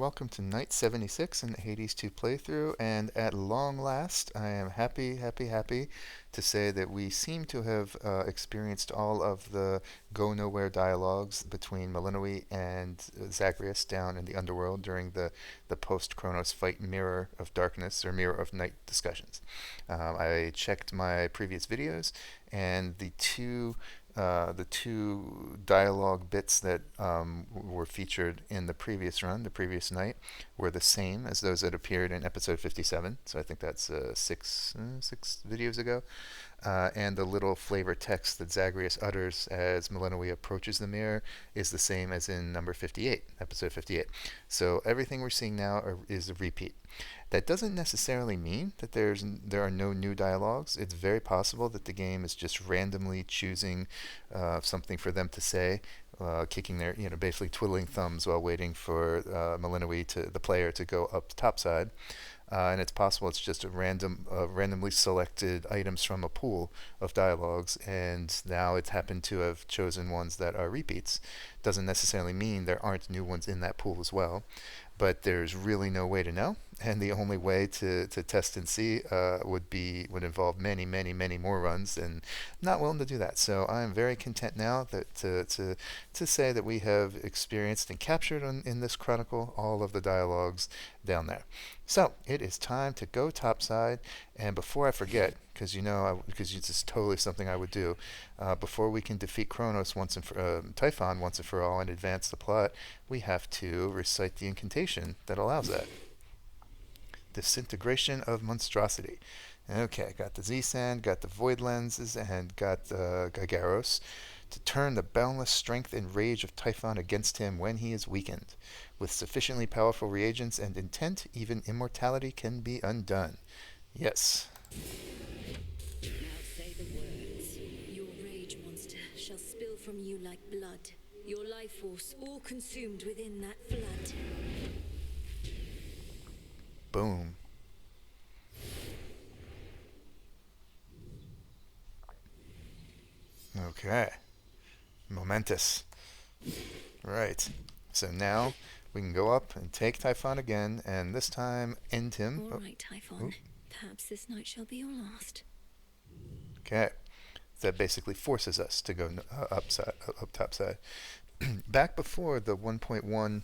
welcome to night 76 in the Hades 2 playthrough, and at long last, I am happy to say that we seem to have experienced all of the go-nowhere dialogues between Melinoë and Zagreus down in the Underworld during the post-Chronos fight Mirror of Darkness, or Mirror of Night discussions. I checked my previous videos, and the two dialogue bits that were featured in the previous run, the previous night, were the same as those that appeared in episode 57. So I think that's six videos ago. And the little flavor text that Zagreus utters as Melinoë approaches the mirror is the same as in number 58, episode 58. So everything we're seeing now is a repeat. That doesn't necessarily mean that there are no new dialogues. It's very possible that the game is just randomly choosing something for them to say, kicking their, basically twiddling thumbs while waiting for Melinoë, the player, to go up the top side. And it's possible it's just randomly selected items from a pool of dialogues, and now it's happened to have chosen ones that are repeats. Doesn't necessarily mean there aren't new ones in that pool as well, but there's really no way to know, and the only way to test and see would involve many more runs, and not willing to do that. So I'm very content now that to say that we have experienced and captured in this chronicle all of the dialogues down there. So it is time to go topside, and before I forget, because it's just totally something I would do, before we can defeat Kronos Typhon once and for all and advance the plot, we have to recite the incantation that allows that. Disintegration of Monstrosity. Okay, got the Z-Sand, got the Void Lenses, and got the Zagreus to turn the boundless strength and rage of Typhon against him when he is weakened. With sufficiently powerful reagents and intent, even immortality can be undone. Yes. Now say the words. Your rage monster shall spill from you like blood. Your life force all consumed within that flood. Boom. Okay. Momentous. Right. So now we can go up and take Typhon again, and this time end him. All right, Typhon. Perhaps this night shall be your last. Okay. That basically forces us to go up topside. Back before the 1.1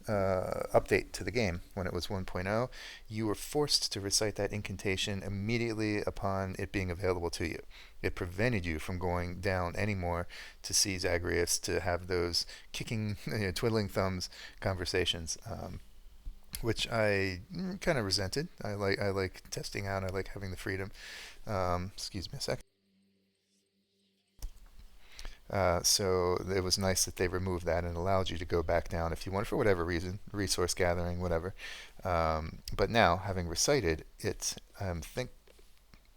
update to the game, when it was 1.0, you were forced to recite that incantation immediately upon it being available to you. It prevented you from going down anymore to see Zagreus, to have those kicking, twiddling thumbs conversations, which I kind of resented. I like testing out. I like having the freedom. Excuse me a sec. So it was nice that they removed that and allowed you to go back down if you wanted, for whatever reason, resource gathering, whatever. But now, having recited it,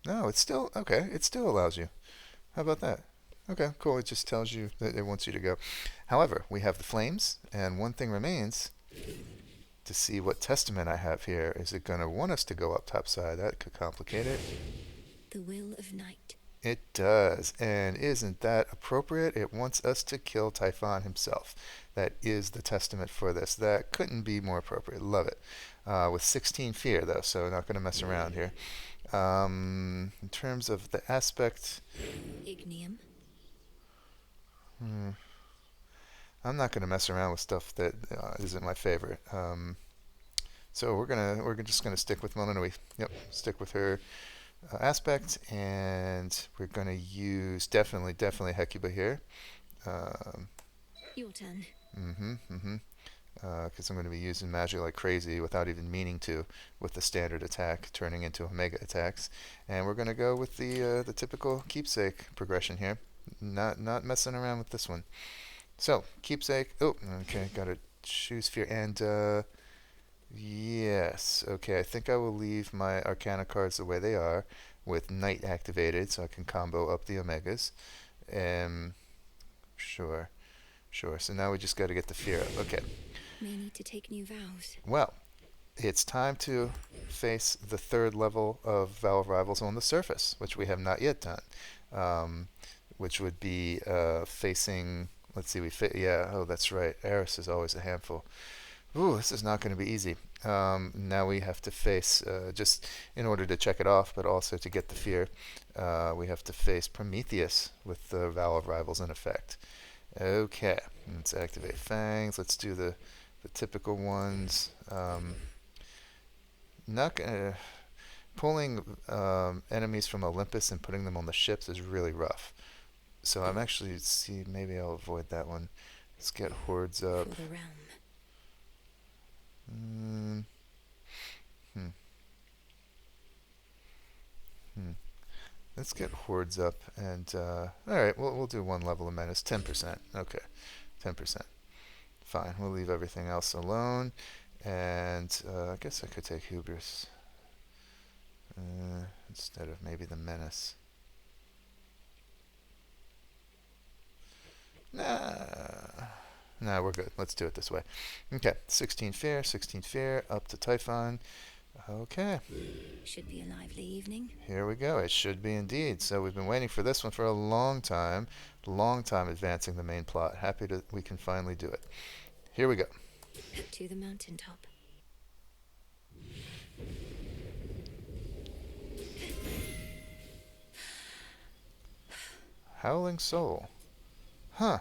no, it's still okay. It still allows you. How about that? Okay, cool. It just tells you that it wants you to go. However, we have the flames, and one thing remains to see what testament I have here. Is it going to want us to go up topside? That could complicate it. The will of night. It does, and isn't that appropriate? It wants us to kill Typhon himself. That is the testament for this. That couldn't be more appropriate. Love it. With 16 fear, though, so not going to mess around here. In terms of the aspect... Ignium. I'm not going to mess around with stuff that isn't my favorite. So we're just gonna stick with Melinoë. Yep, stick with her aspect, and we're gonna use definitely Hecuba here. Your turn. Because I'm going to be using magic like crazy without even meaning to, with the standard attack turning into omega attacks, and we're going to go with the typical keepsake progression here. Not messing around with this one. So keepsake. Oh, okay, got to choose fear, and yes, okay. I think I will leave my Arcana cards the way they are, with Night activated, so I can combo up the omegas. Sure. So now we just got to get the fear up. Okay. May need to take new vows. Well, it's time to face the third level of Vow of Rivals on the surface, which we have not yet done. Which would be facing. Let's see. Oh, that's right. Eris is always a handful. Ooh, this is not going to be easy. Now we have to face, just in order to check it off, but also to get the fear, we have to face Prometheus with the Vow of Rivals in effect. Okay, let's activate Fangs. Let's do the typical ones. Not gonna, pulling enemies from Olympus and putting them on the ships is really rough. So I'm actually, see, maybe I'll avoid that one. Let's get hordes For up. the realm. Mm, hmm, hmm. Let's get hordes up, and all right, we'll do one level of menace, 10%. Okay, 10%. Fine. We'll leave everything else alone, and I guess I could take hubris instead of maybe the menace. Nah, nah, we're good. Let's do it this way. Okay, 16 fear, up to Typhon. Okay, Should be a lively evening. here we go. It should be indeed. So we've been waiting for this one for a long time advancing the main plot. Happy that we can finally do it. Here we go. To the mountaintop. Howling Soul. Huh.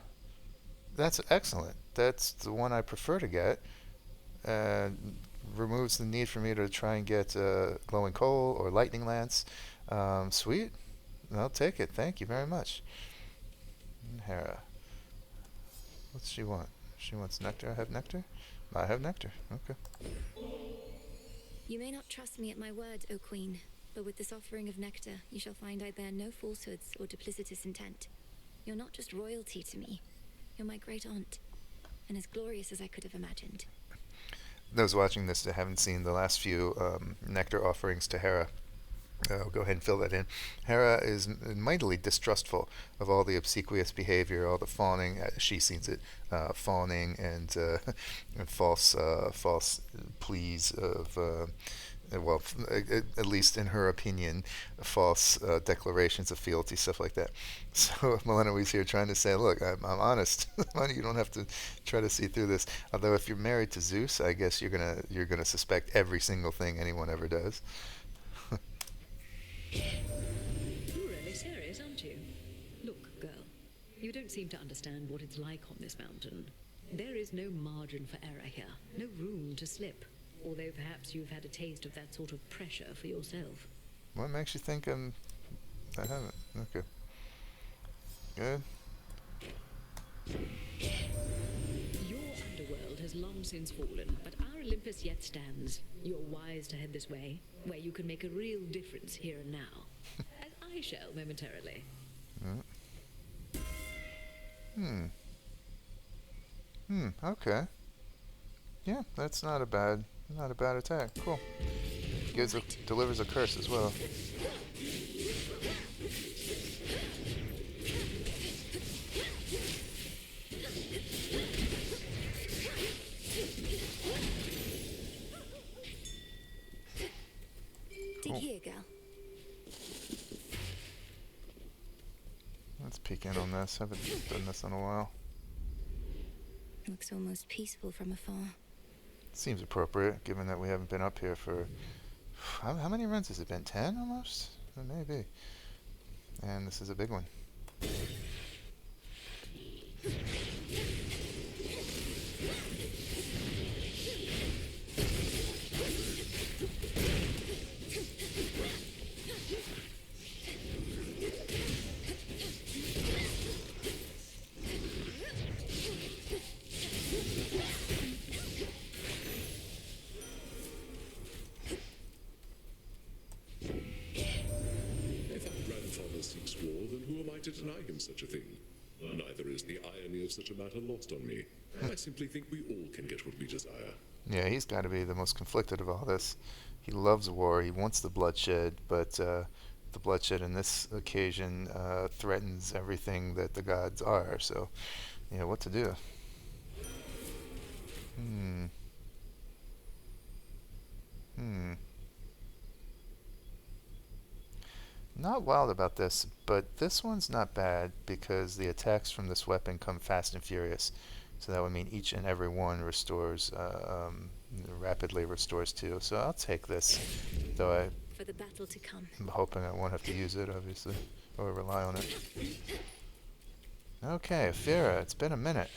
That's excellent. That's the one I prefer to get. Uh, Removes the need for me to try and get glowing coal or lightning lance. Sweet. I'll take it. Thank you very much. Hera. What's she want? She wants nectar. I have nectar? I have nectar. Okay. You may not trust me at my word, O Queen, but with this offering of nectar, you shall find I bear no falsehoods or duplicitous intent. You're not just royalty to me. You're my great aunt, and as glorious as I could have imagined. Those watching this that haven't seen the last few nectar offerings to Hera, I'll go ahead and fill that in. Hera is mightily distrustful of all the obsequious behavior, all the fawning. She sees it, fawning and false pleas of. Well, at least in her opinion, false declarations of fealty, stuff like that. So Melinoë's here trying to say, look, I'm honest. You don't have to try to see through this. Although if you're married to Zeus, I guess you're gonna suspect every single thing anyone ever does. You're really serious, aren't you? Look, girl, you don't seem to understand what it's like on this mountain. There is no margin for error here, no room to slip. Although perhaps you've had a taste of that sort of pressure for yourself. What makes you think I haven't? Okay. Good. Your underworld has long since fallen, but our Olympus yet stands. You're wise to head this way, where you can make a real difference here and now. As I shall momentarily. Okay. Yeah, that's not a bad attack. Cool. Delivers a curse as well. Dig here, girl. Let's peek in on this. Haven't done this in a while. Looks almost peaceful from afar. Seems appropriate, given that we haven't been up here for... How many runs has it been? 10 almost? Maybe. And this is a big one. To deny him such a thing. Neither is the irony of such a matter lost on me. I simply think we all can get what we desire. Yeah, he's got to be the most conflicted of all this. He loves war, he wants the bloodshed, but the bloodshed in this occasion threatens everything that the gods are, so, yeah, what to do? Not wild about this, but this one's not bad because the attacks from this weapon come fast and furious. So that would mean each and every one restores, rapidly restores 2. So I'll take this, though For the battle to come. I'm hoping I won't have to use it, obviously, or rely on it. Okay, Ephyra, it's been a minute.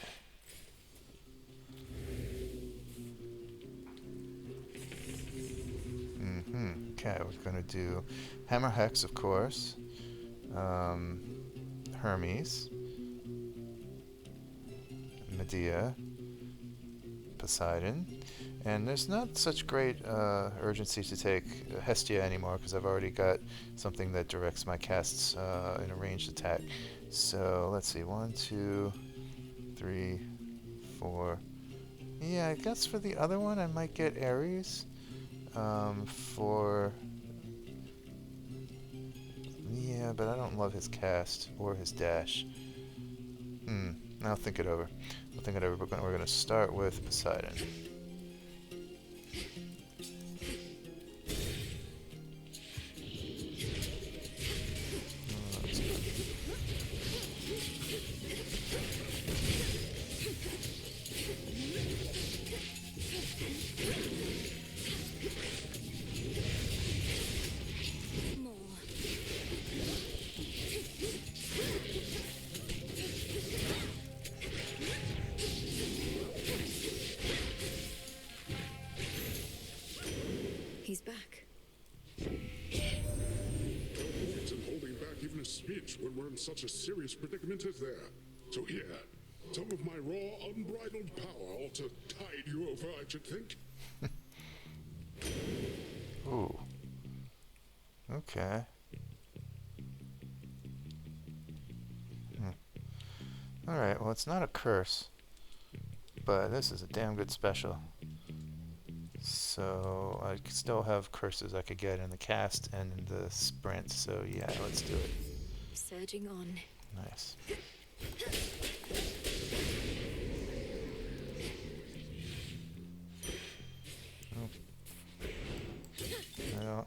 Okay, we're going to do Hammer Hex, of course. Hermes. Medea. Poseidon. And there's not such great urgency to take Hestia anymore, because I've already got something that directs my casts in a ranged attack. So, let's see. 1, 2, 3, 4. Yeah, I guess for the other one I might get Eris. Yeah, but I don't love his cast or his dash. I'll think it over. We're going to start with Poseidon. He's back. Words and holding back even a speech when we're in such a serious predicament as there. So here, some of my raw, unbridled power ought to tide you over, I should think. Ooh. Okay. Alright, well, it's not a curse, but this is a damn good special. So I still have curses I could get in the cast and in the sprint, so yeah, let's do it. Surging on. Nice. Oh. No.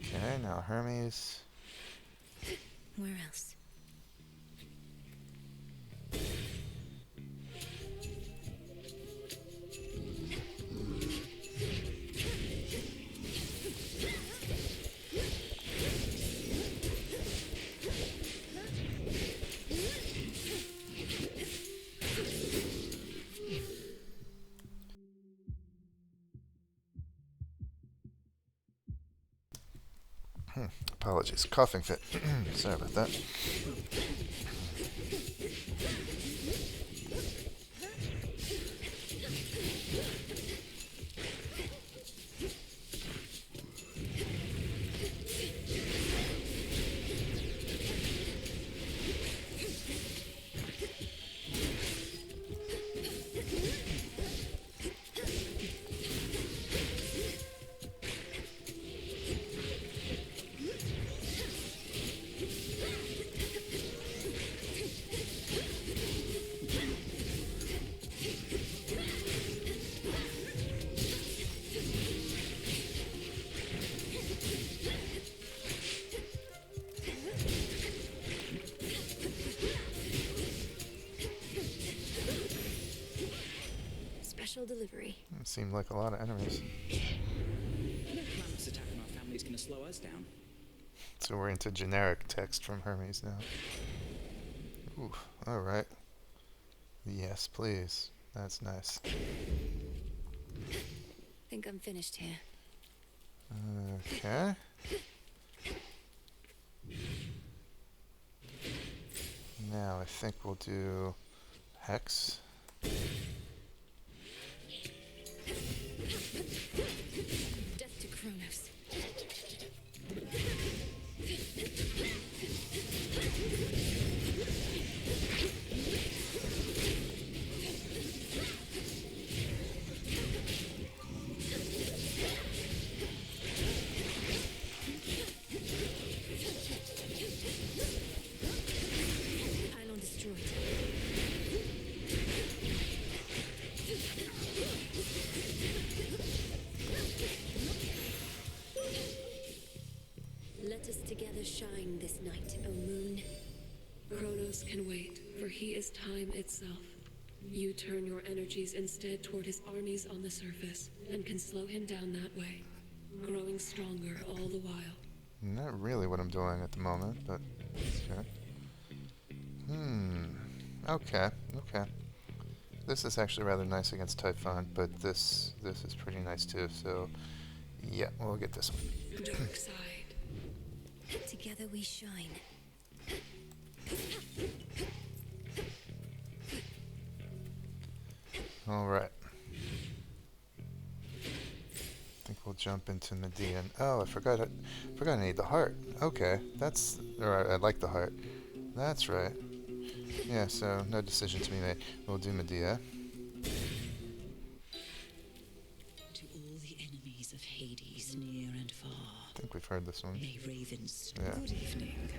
Okay, now Hermes. Where else? Apologies, coughing fit. Sorry about that. Special delivery. It seemed like a lot of enemies. No planet's attacking our family's gonna slow us down. So we're into generic text from Hermes now. Ooh, alright. Yes, please. That's nice. Think I'm finished here. Okay. Now I think we'll do Hex. Death to Kronos. Pylon destroyed. Let us together shine this night, O moon. Kronos can wait, for he is time itself. You turn your energies instead toward his armies on the surface, and can slow him down that way, growing stronger all the while. Not really what I'm doing at the moment, but okay. Okay, okay. This is actually rather nice against Typhon, but this is pretty nice too, so yeah, we'll get this one. Dark side. Together we shine. Alright. I think we'll jump into Median. Oh, I forgot I need the heart. Okay, I like the heart. That's right. Yeah, so no decision to be made. We'll do Medea. To all the enemies of Hades, near and far. I think we've heard this one. May ravens. Yeah. Good evening.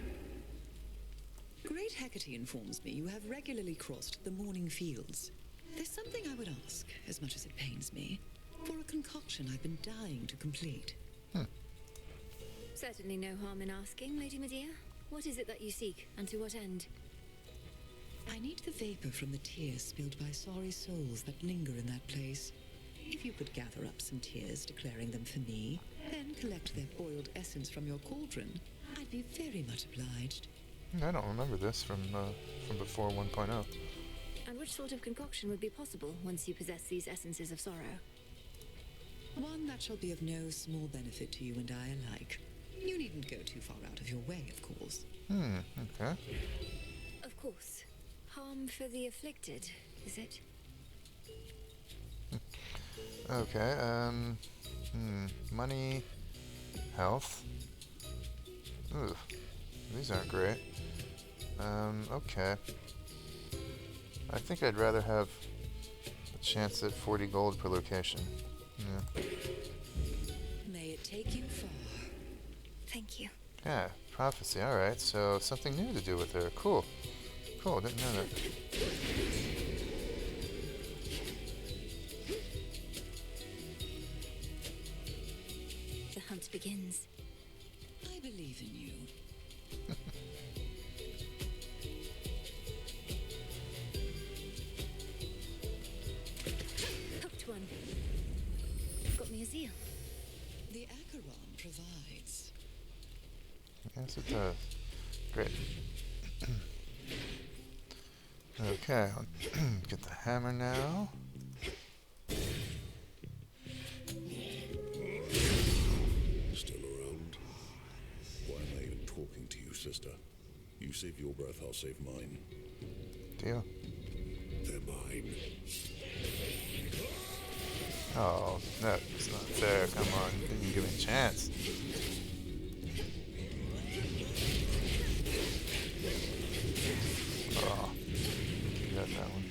Great Hecate informs me you have regularly crossed the morning fields. There's something I would ask, as much as it pains me, for a concoction I've been dying to complete. Certainly no harm in asking, Lady Medea. What is it that you seek, and to what end? I need the vapor from the tears spilled by sorry souls that linger in that place. If you could gather up some tears declaring them for me, then collect their boiled essence from your cauldron, I'd be very much obliged. I don't remember this from before 1.0. And which sort of concoction would be possible once you possess these essences of sorrow? One that shall be of no small benefit to you and I alike. You needn't go too far out of your way, of course. Okay. Of course. Harm for the afflicted, is it? Okay, money, health. Ooh, these aren't great. Okay. I think I'd rather have a chance at 40 gold per location. Yeah. May it take you far. Thank you. Yeah, prophecy, alright, so something new to do with her. Cool. Cool, didn't know that. The hunt begins. I believe in you. Hooked one. Got me a zeal. The Acheron provides. Yes, it does. Great. Okay, I'll get the hammer now. Still around? Why am I even talking to you, sister? You save your breath, I'll save mine. Deal. They're mine. Oh, that's not fair. Come on, you didn't give me a chance. Oh, you got that one.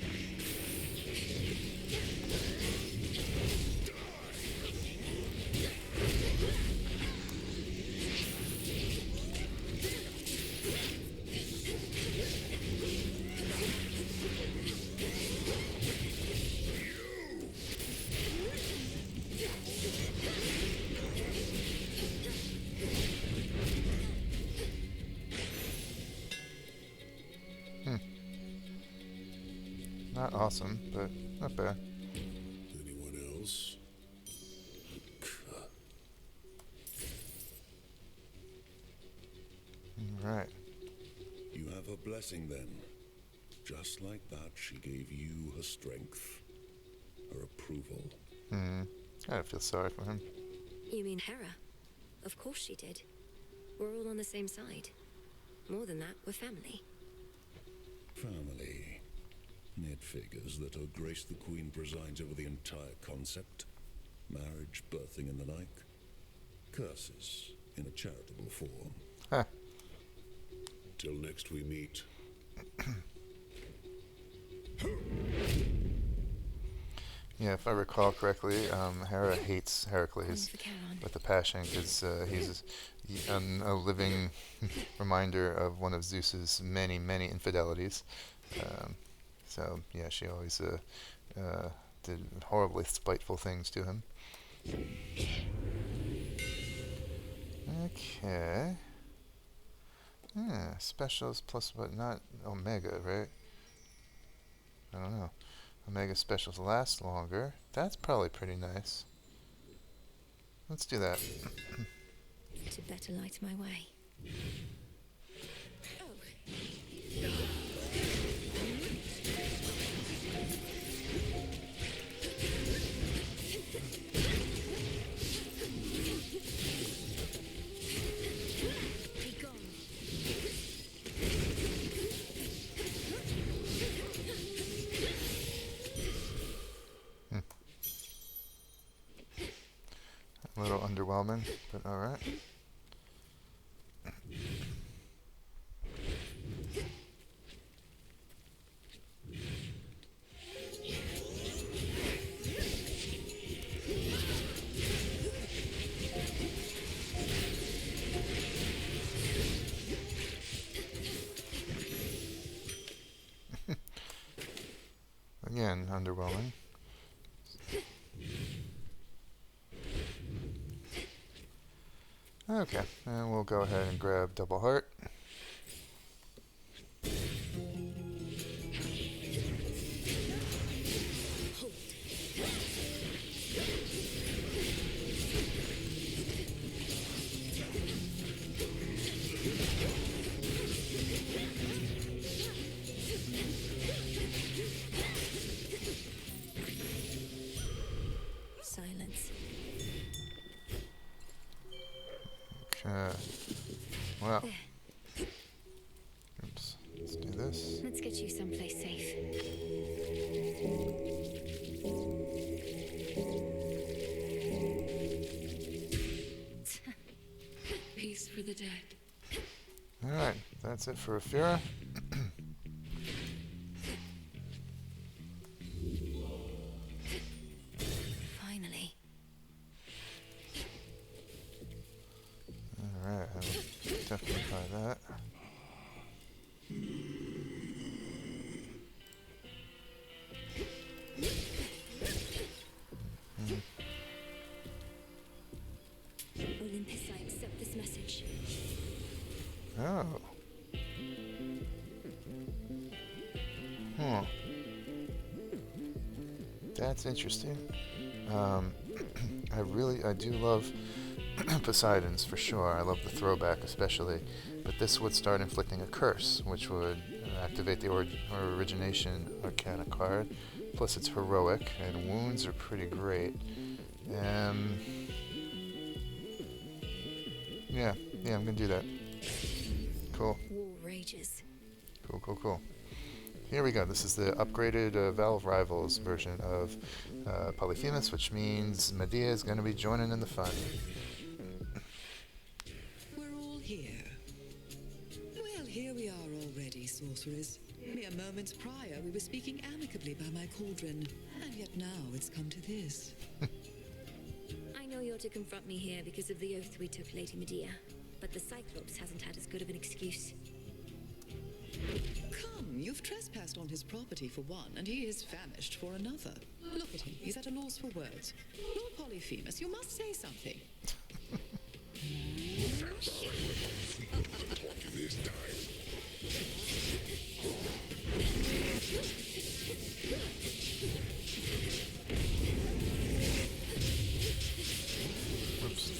Not awesome, but not bad. Anyone else? Right. You have a blessing then. Just like that, she gave you her strength, her approval. I feel sorry for him. You mean Hera? Of course she did. We're all on the same side. More than that, we're family. Family. It figures that Her Grace the Queen presides over the entire concept. Marriage, birthing, and the like. Curses in a charitable form. Huh. Till next we meet. Yeah, if I recall correctly, Hera hates Heracles For Charon. with a passion because he's a living reminder of one of Zeus's many, many infidelities. So, yeah, she always did horribly spiteful things to him. Okay. Yeah, specials plus, but not Omega, right? I don't know. Omega specials last longer. That's probably pretty nice. Let's do that. To better light my way. A little underwhelming, but alright. Again, underwhelming. Okay, and we'll go ahead and grab Double Heart. Silence. Okay. Well. Oops. Let's do this. Let's get you someplace safe. Peace for the dead. Alright, that's it for Ephyra. Finally. Alright, I will definitely buy that. Olympus, I accept this message. Oh. Huh. That's interesting. I do love Poseidon's for sure. I love the throwback especially. But this would start inflicting a curse, which would activate the origination arcana card. Plus it's heroic, and wounds are pretty great. Yeah, I'm gonna do that. Cool. War rages. Cool. Here we go. This is the upgraded Vow of Rivals version of Polyphemus, which means Medea is going to be joining in the fun. We're all here. Well, here we are already, sorcerers. Mere moments prior, we were speaking amicably by my cauldron, and yet now it's come to this. I know you're to confront me here because of the oath we took, Lady Medea, but the Cyclops hasn't had as good of an excuse. Come, you've trespassed on his property for one, and he is famished for another. Look at him, he's at a loss for words. Lord Polyphemus, you must say something. This time. Oops.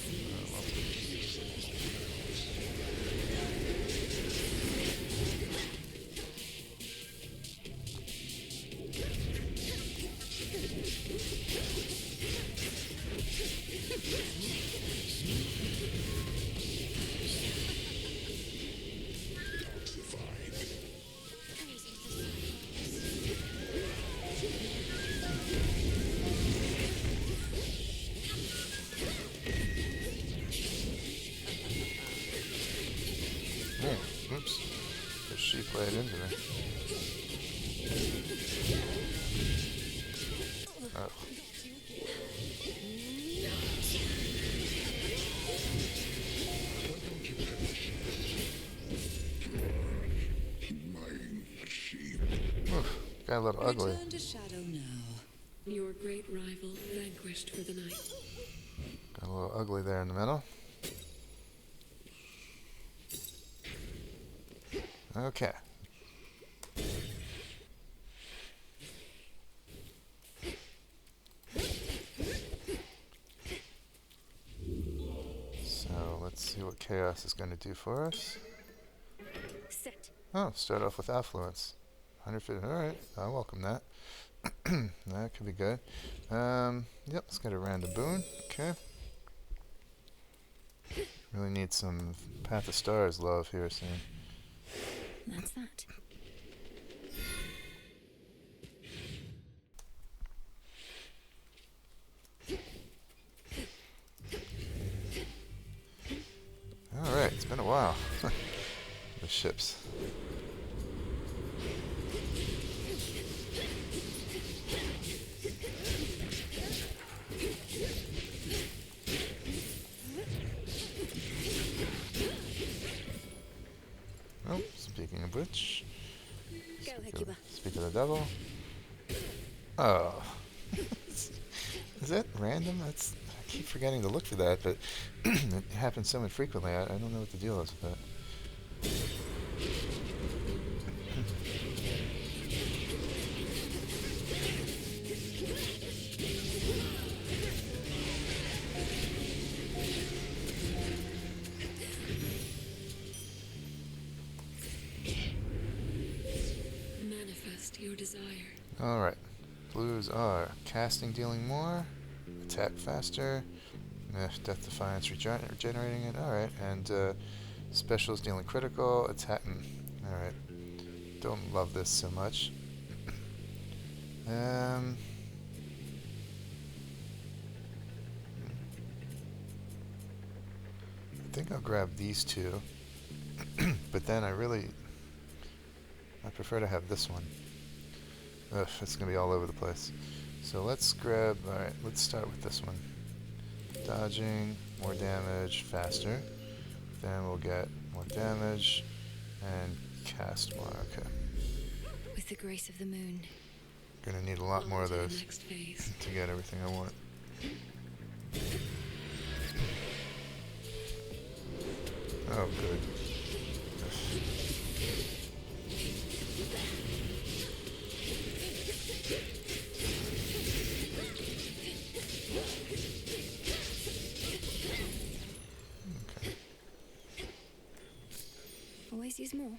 Oops. The sheep laid into me. Oh. Oof, got a little ugly. Return to shadow now. Your great rival vanquished for the night. Got a little ugly there in the middle. Okay. So let's see what chaos is going to do for us. Set. Oh, start off with affluence. 150. Alright, I welcome that. That could be good. Yep, let's get a random boon. Okay. Really need some Path of Stars love here soon. That's that. Alright, it's been a while. The ships. Oh, speaking of which, Go, Hecuba. speak of the devil. Oh, is that random? That's I keep forgetting to look for that, but it happens so infrequently. I don't know what the deal is with that. Manifest your desire. Alright. Blues are casting, dealing more, attack faster, death defiance, regenerating it. Alright. And specials dealing critical, attack. Alright. Don't love this so much. I think I'll grab these two. But then I prefer to have this one. Ugh, it's going to be all over the place. So let's grab, alright, let's start with this one. Dodging, more damage, faster. Then we'll get more damage and cast more, okay. With the grace of the moon. Gonna need a lot more of On to the those next phase. to get everything I want. Oh, good. Okay. Always use more.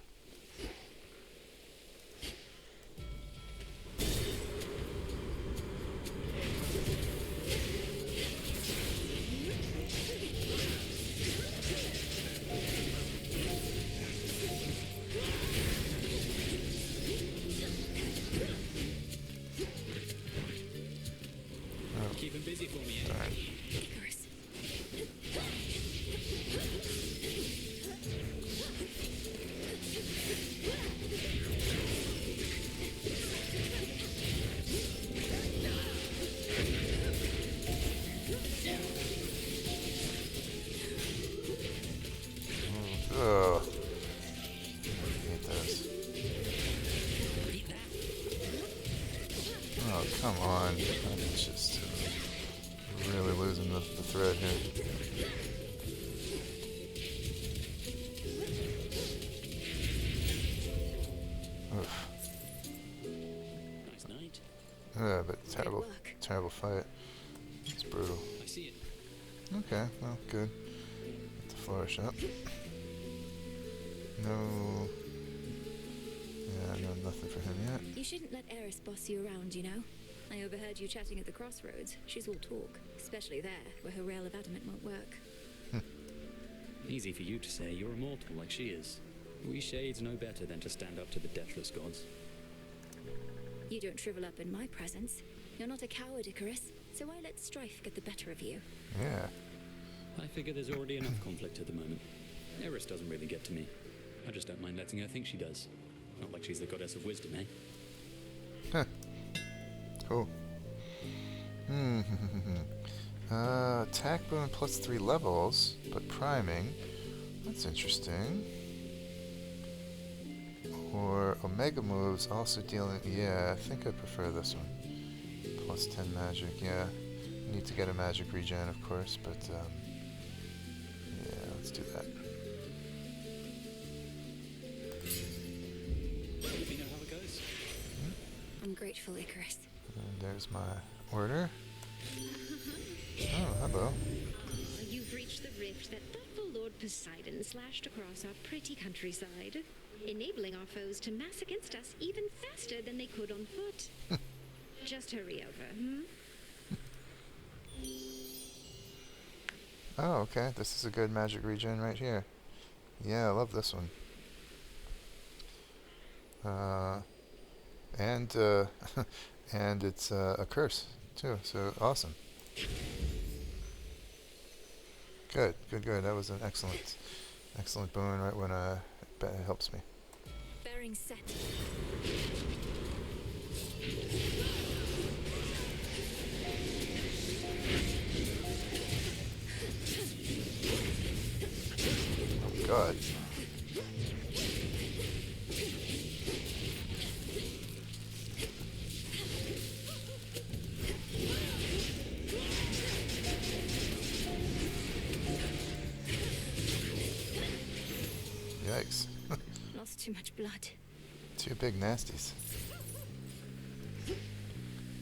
Keep him busy for me, Alright. Icarus. Oh. I hate those. Oh, come on. I'm just really losing the thread here. Oof. Nice night. But terrible, work. terrible fight. It's brutal. I see it. Okay, well, good. Get the flourish up. No. Yeah, no, nothing for him yet. You shouldn't let Eris boss you around, you know? I overheard you chatting at the Crossroads. She's all talk, especially there, where her rail of adamant won't work. Easy for you to say. You're immortal like she is. We shades know better than to stand up to the deathless gods. You don't shrivel up in my presence. You're not a coward, Icarus, so why let strife get the better of you? Yeah. I figure there's already enough conflict at the moment. Eris doesn't really get to me. I just don't mind letting her think she does. Not like she's the goddess of wisdom, eh? Huh. Cool. Attack boon plus 3 levels, but priming. That's interesting. Or Omega moves also dealing... Yeah, I think I prefer this one. Plus 10 magic, yeah. Need to get a magic regen, of course, but yeah, let's do that. beautiful, Icarus. And there's my order. Oh, hello. You've reached the rift that thoughtful Lord Poseidon slashed across our pretty countryside, enabling our foes to mass against us even faster than they could on foot. Just hurry over, Oh, okay. This is a good magic regen right here. Yeah, I love this one. And and it's a curse too. So awesome. Good, good, good. That was an excellent boon right when it helps me. Bearing set. Oh God. Yikes. Lost too much blood. Two big nasties.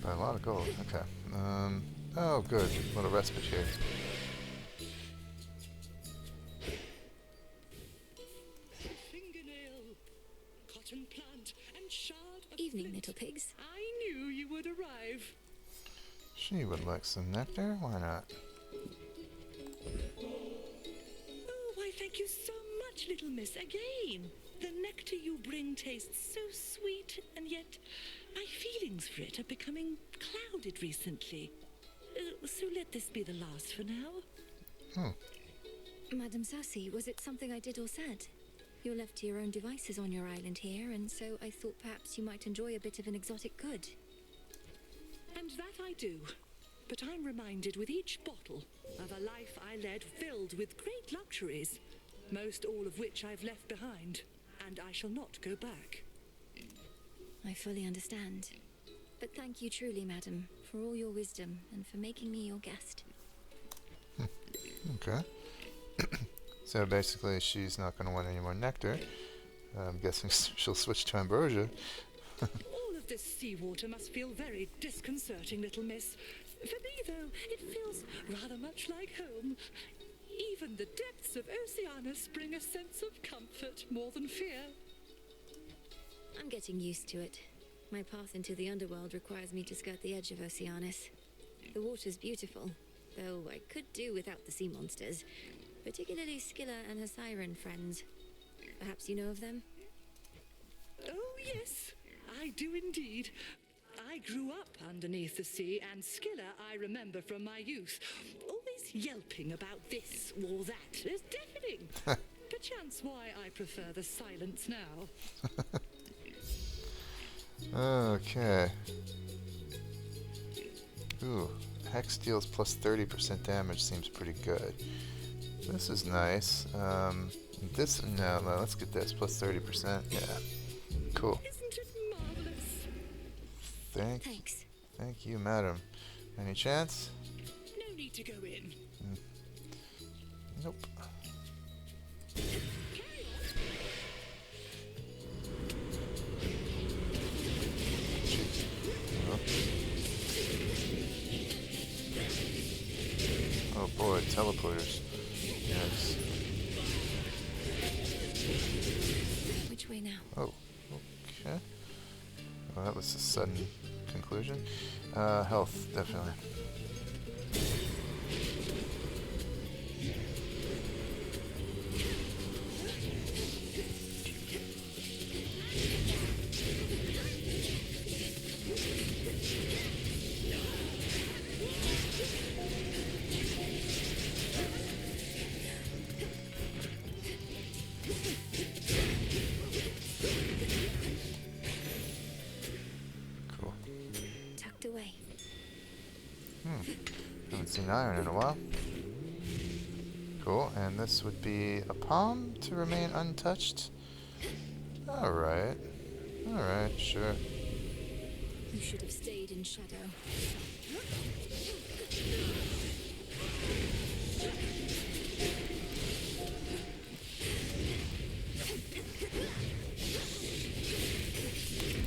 By a lot of gold. Okay. Oh, good. A little respite here. Fingernail, cotton plant, and shard of Evening, flint. little pigs. I knew you would arrive. She would like some nectar. Why not? Oh, why, thank you so much, little miss, again. The nectar you bring tastes so sweet, and yet my feelings for it are becoming clouded recently. So let this be the last for now. Madame Cersei, was it something I did or said? You're left to your own devices on your island here, and so I thought perhaps you might enjoy a bit of an exotic good. And that I do. But I'm reminded with each bottle of a life I led filled with great luxuries, most all of which I've left behind, and I shall not go back. I fully understand. But thank you truly, madam, for all your wisdom and for making me your guest. Okay. So basically, she's not going to want any more nectar. I'm guessing she'll switch to ambrosia. All of this seawater must feel very disconcerting, little miss. For me, though, it feels rather much like home. Even the depths of Oceanus bring a sense of comfort more than fear. I'm getting used to it. My path into the Underworld requires me to skirt the edge of Oceanus. The water's beautiful, though I could do without the sea monsters, particularly Scylla and her siren friends. Perhaps you know of them? Oh, yes, I do indeed. I grew up underneath the sea, and Scylla I remember from my youth. Always yelping about this or that. It's deafening. Perchance why I prefer the silence now. Okay. Ooh, Hex deals plus 30% damage seems pretty good. This is nice. No, let's get this. Plus 30%. Yeah. Cool. Isn't it marvelous? Thanks. Thank you, madam. Any chance? No need to go in. Nope. Jeez. Oh boy, teleporters. Yes. Which way now? Oh, okay. Well, that was a sudden conclusion. Health, definitely. Cool. Tucked away. Haven't seen iron in a while. Cool, and this would be a palm to remain untouched. Alright. Alright, sure. You should have stayed in shadow.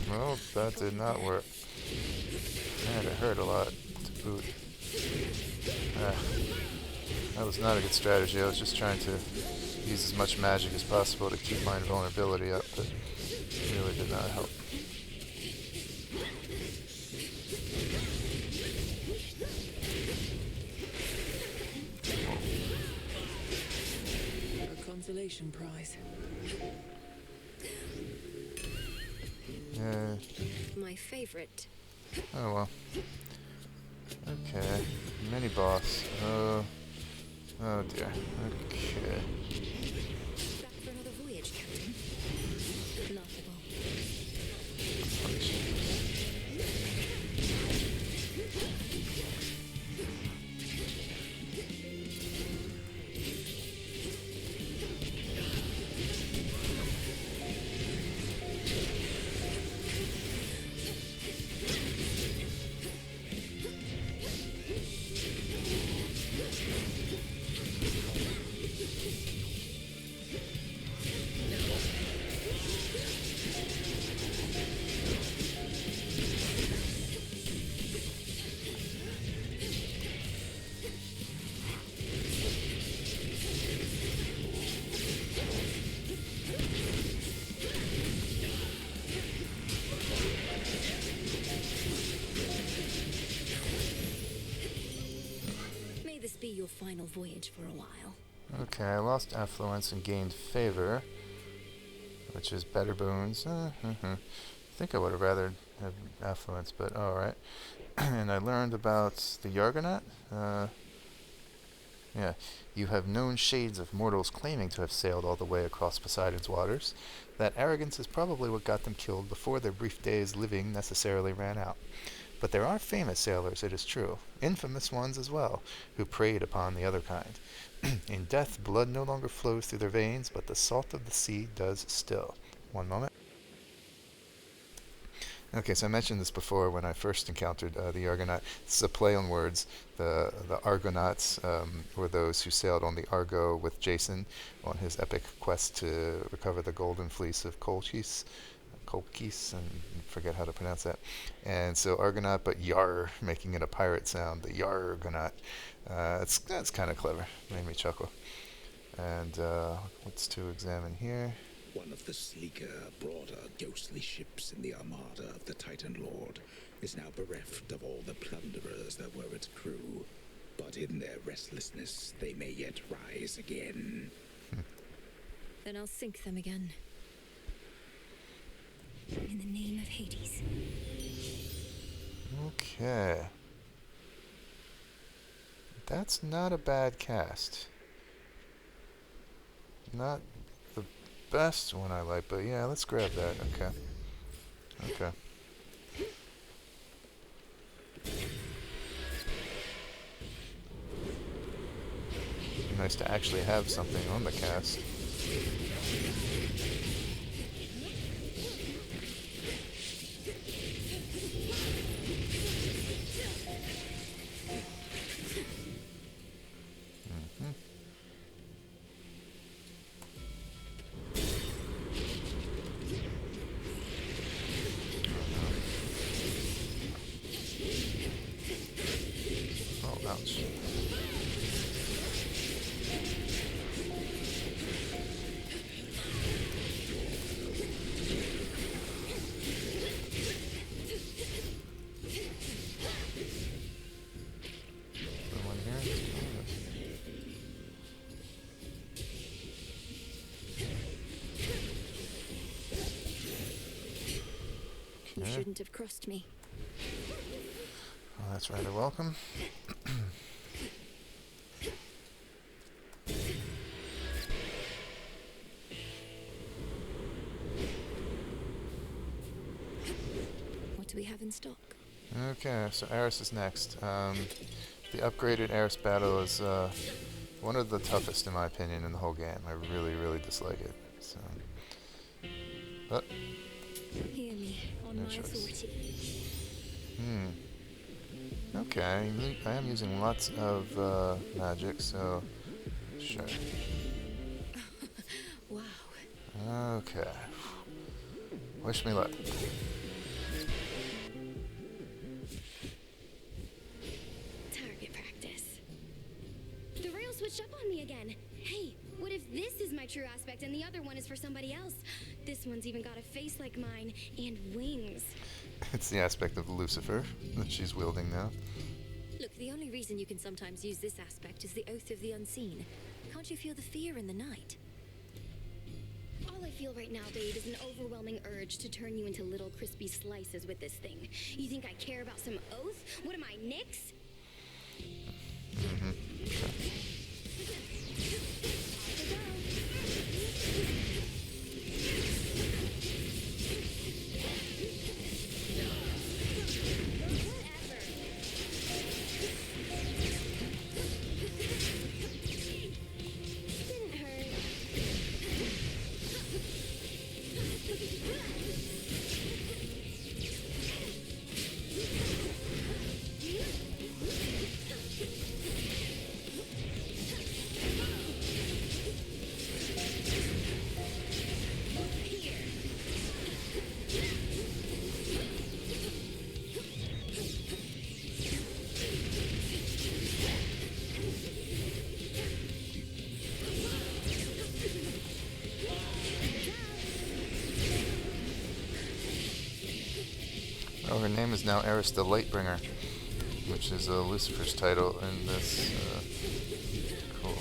Well, that did not work. And it hurt a lot to boot. Ah, that was not a good strategy. I was just trying to use as much magic as possible to keep my invulnerability up, but it really did not help. A consolation prize. Yeah. My favorite. Oh well. Okay. Mini boss. Oh dear. Okay. Back for another voyage, Captain. Laughable. May this be your final voyage for a while. Okay, I lost affluence and gained favor, which is better boons. I think I would have rather have affluence, but alright. And I learned about the Yargonaut. Yeah, you have known shades of mortals claiming to have sailed all the way across Poseidon's waters. That arrogance is probably what got them killed before their brief days living necessarily ran out. But there are famous sailors, it is true, infamous ones as well, who preyed upon the other kind. In death, blood no longer flows through their veins, but the salt of the sea does still. One moment. Okay, so I mentioned this before when I first encountered the Argonaut. This is a play on words. The Argonauts were those who sailed on the Argo with Jason on his epic quest to recover the golden fleece of Colchis, and forget how to pronounce that. And so Argonaut, but Yar, making it a pirate sound, the Yargonaut. That's kind of clever. Made me chuckle. And what's to examine here? One of the sleeker, broader, ghostly ships in the armada of the Titan Lord is now bereft of all the plunderers that were its crew. But in their restlessness, they may yet rise again. Then I'll sink them again. In the name of Hades. Okay. That's not a bad cast. Not the best one I like, but yeah, let's grab that. Okay. Nice to actually have something on the cast. Ouch. Someone here? You shouldn't have crossed me. Well, that's rather welcome. What do we have in stock? Okay, so Eris is next. The upgraded Eris battle is one of the toughest, in my opinion, in the whole game. I really, really dislike it. So, but Hear me on no my choice. authority. Okay, I am using lots of magic, so sure. Wow. Okay. Wish me luck. again. Hey, what if this is my true aspect and the other one is for somebody else? This one's even got a face like mine and wings. It's the aspect of Lucifer that she's wielding now. Look, the only reason you can sometimes use this aspect is the Oath of the Unseen. Can't you feel the fear in the night? All I feel right now, babe, is an overwhelming urge to turn you into little crispy slices with this thing. You think I care about some oath? What am I, Nyx? Oh, her name is now Eris the Lightbringer, which is Lucifer's title in this. Cool.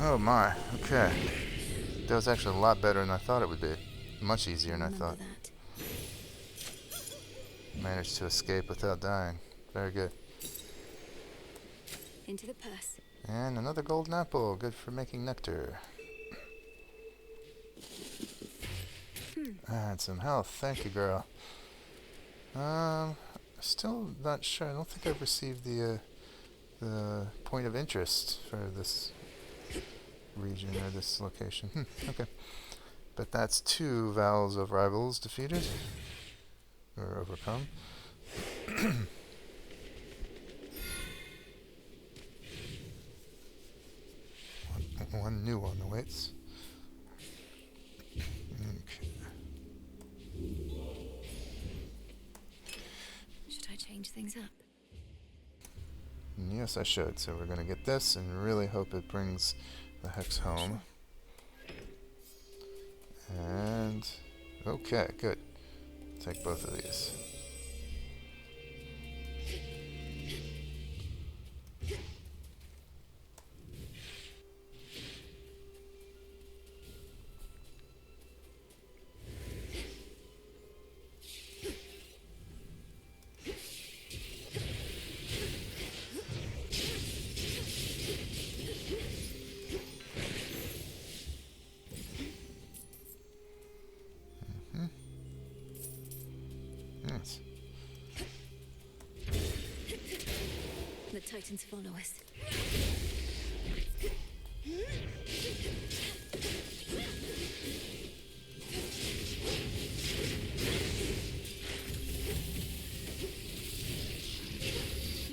Oh my, okay. That was actually a lot better than I thought it would be. Much easier than I thought. Managed to escape without dying. Very good. Into the purse. And another golden apple, good for making nectar. And some health, thank you, girl. Still not sure. I don't think I've received the point of interest for this region or this location. Okay. But that's 2 Vows of Rivals defeated. Or overcome. one new one awaits. Okay. Should I change things up? Yes, I should. So we're going to get this and really hope it brings the hex home. And okay, good. Take both of these. Yes. The Titans follow us.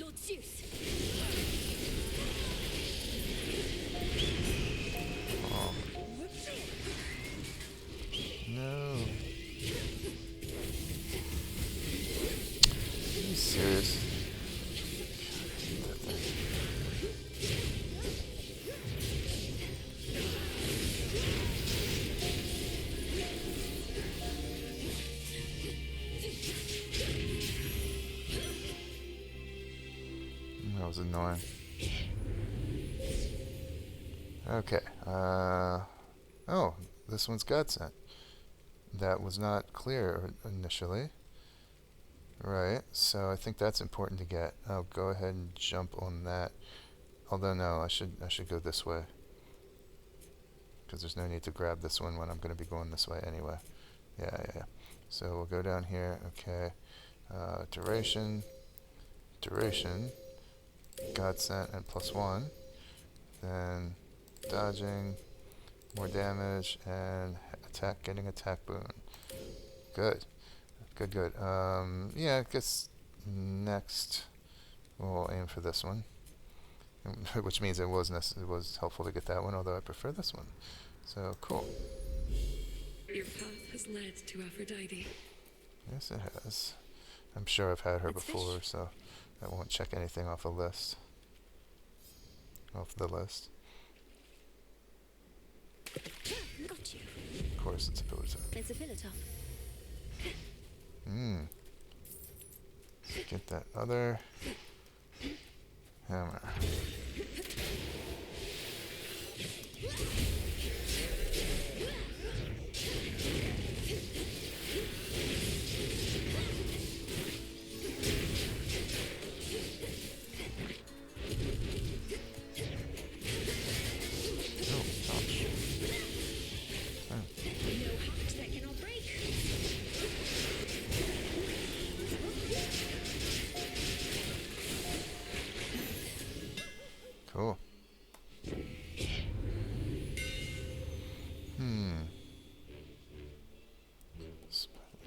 Lord Zeus. Oh. No. Are you serious? That was annoying. Okay. Oh, this one's Godsent. That was not clear initially. Right, so I think that's important to get. I'll go ahead and jump on that. Although no, I should go this way. because there's no need to grab this one when I'm going to be going this way anyway. Yeah. So we'll go down here. Okay. Duration, God sent, and +1. Then dodging, more damage, and attack, getting attack boon. Good. Yeah, I guess next we'll aim for this one, which means it was helpful to get that one, although I prefer this one. So cool. Your path has led to Aphrodite. Yes, it has. I'm sure I've had her Let's before, fish. so I won't check anything off the list. Got you. Of course, it's a pillar top. It's a fillet top. Get that other hammer. Cool.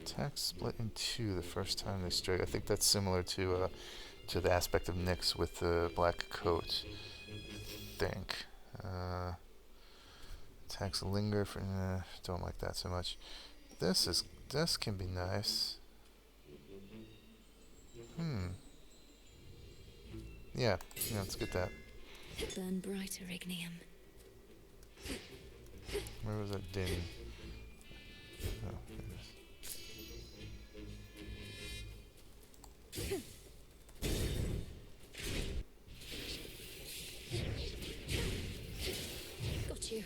Attack split in two the first time they strike. I think that's similar to the aspect of Nyx with the black coat. I think. Attacks linger for. Don't like that so much. This can be nice. Yeah, let's get that. Burn brighter, Ignium. Where was that din? Oh, there it is. Got you.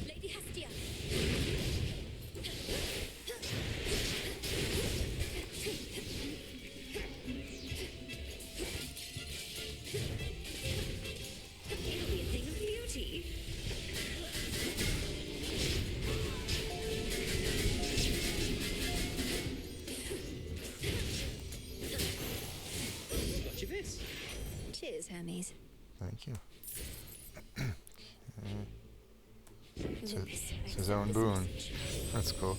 Lady Hestia. It'll be a thing of beauty. Got you this. Cheers, Hermes. Thank you. It's Olympus, I his own accept this boon. message. That's cool.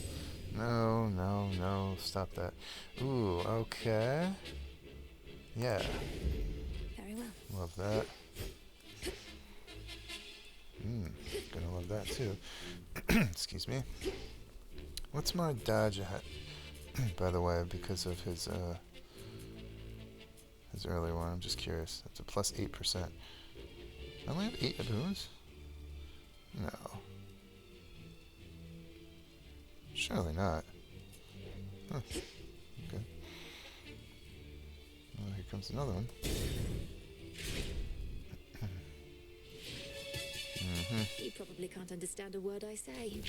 No, stop that. Ooh, okay. Yeah, Very well. love that. Gonna love that too. Excuse me. What's my dodge at? By the way, because of his earlier one, I'm just curious. It's a +8%. I only have 8 boons? No. Surely not. Huh. Okay. Well, here comes another one. You probably can't understand a word I say.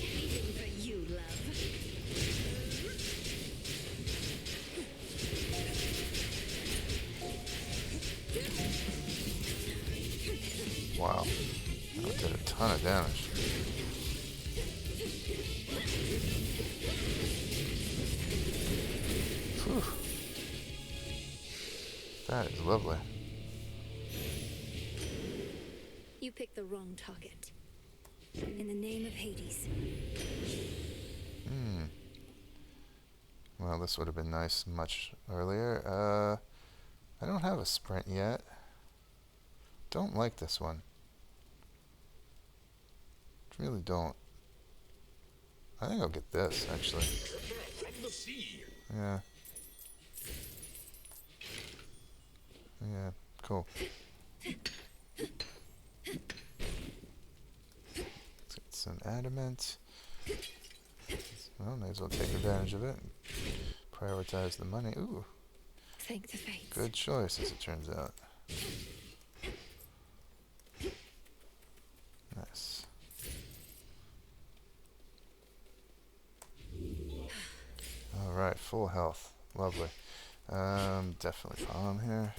Anything for you, love. Wow. That did a ton of damage. Whew. That is lovely. You picked the wrong target. In the name of Hades. Well, this would have been nice much earlier. I don't have a sprint yet. Don't like this one. Really don't. I think I'll get this, actually. Yeah. Yeah, cool. Let's get some adamant. Well, may as well take advantage of it. Prioritize the money. Ooh, Thank the fates. good choice, as it turns out. Nice. full health. Lovely. Definitely palm here.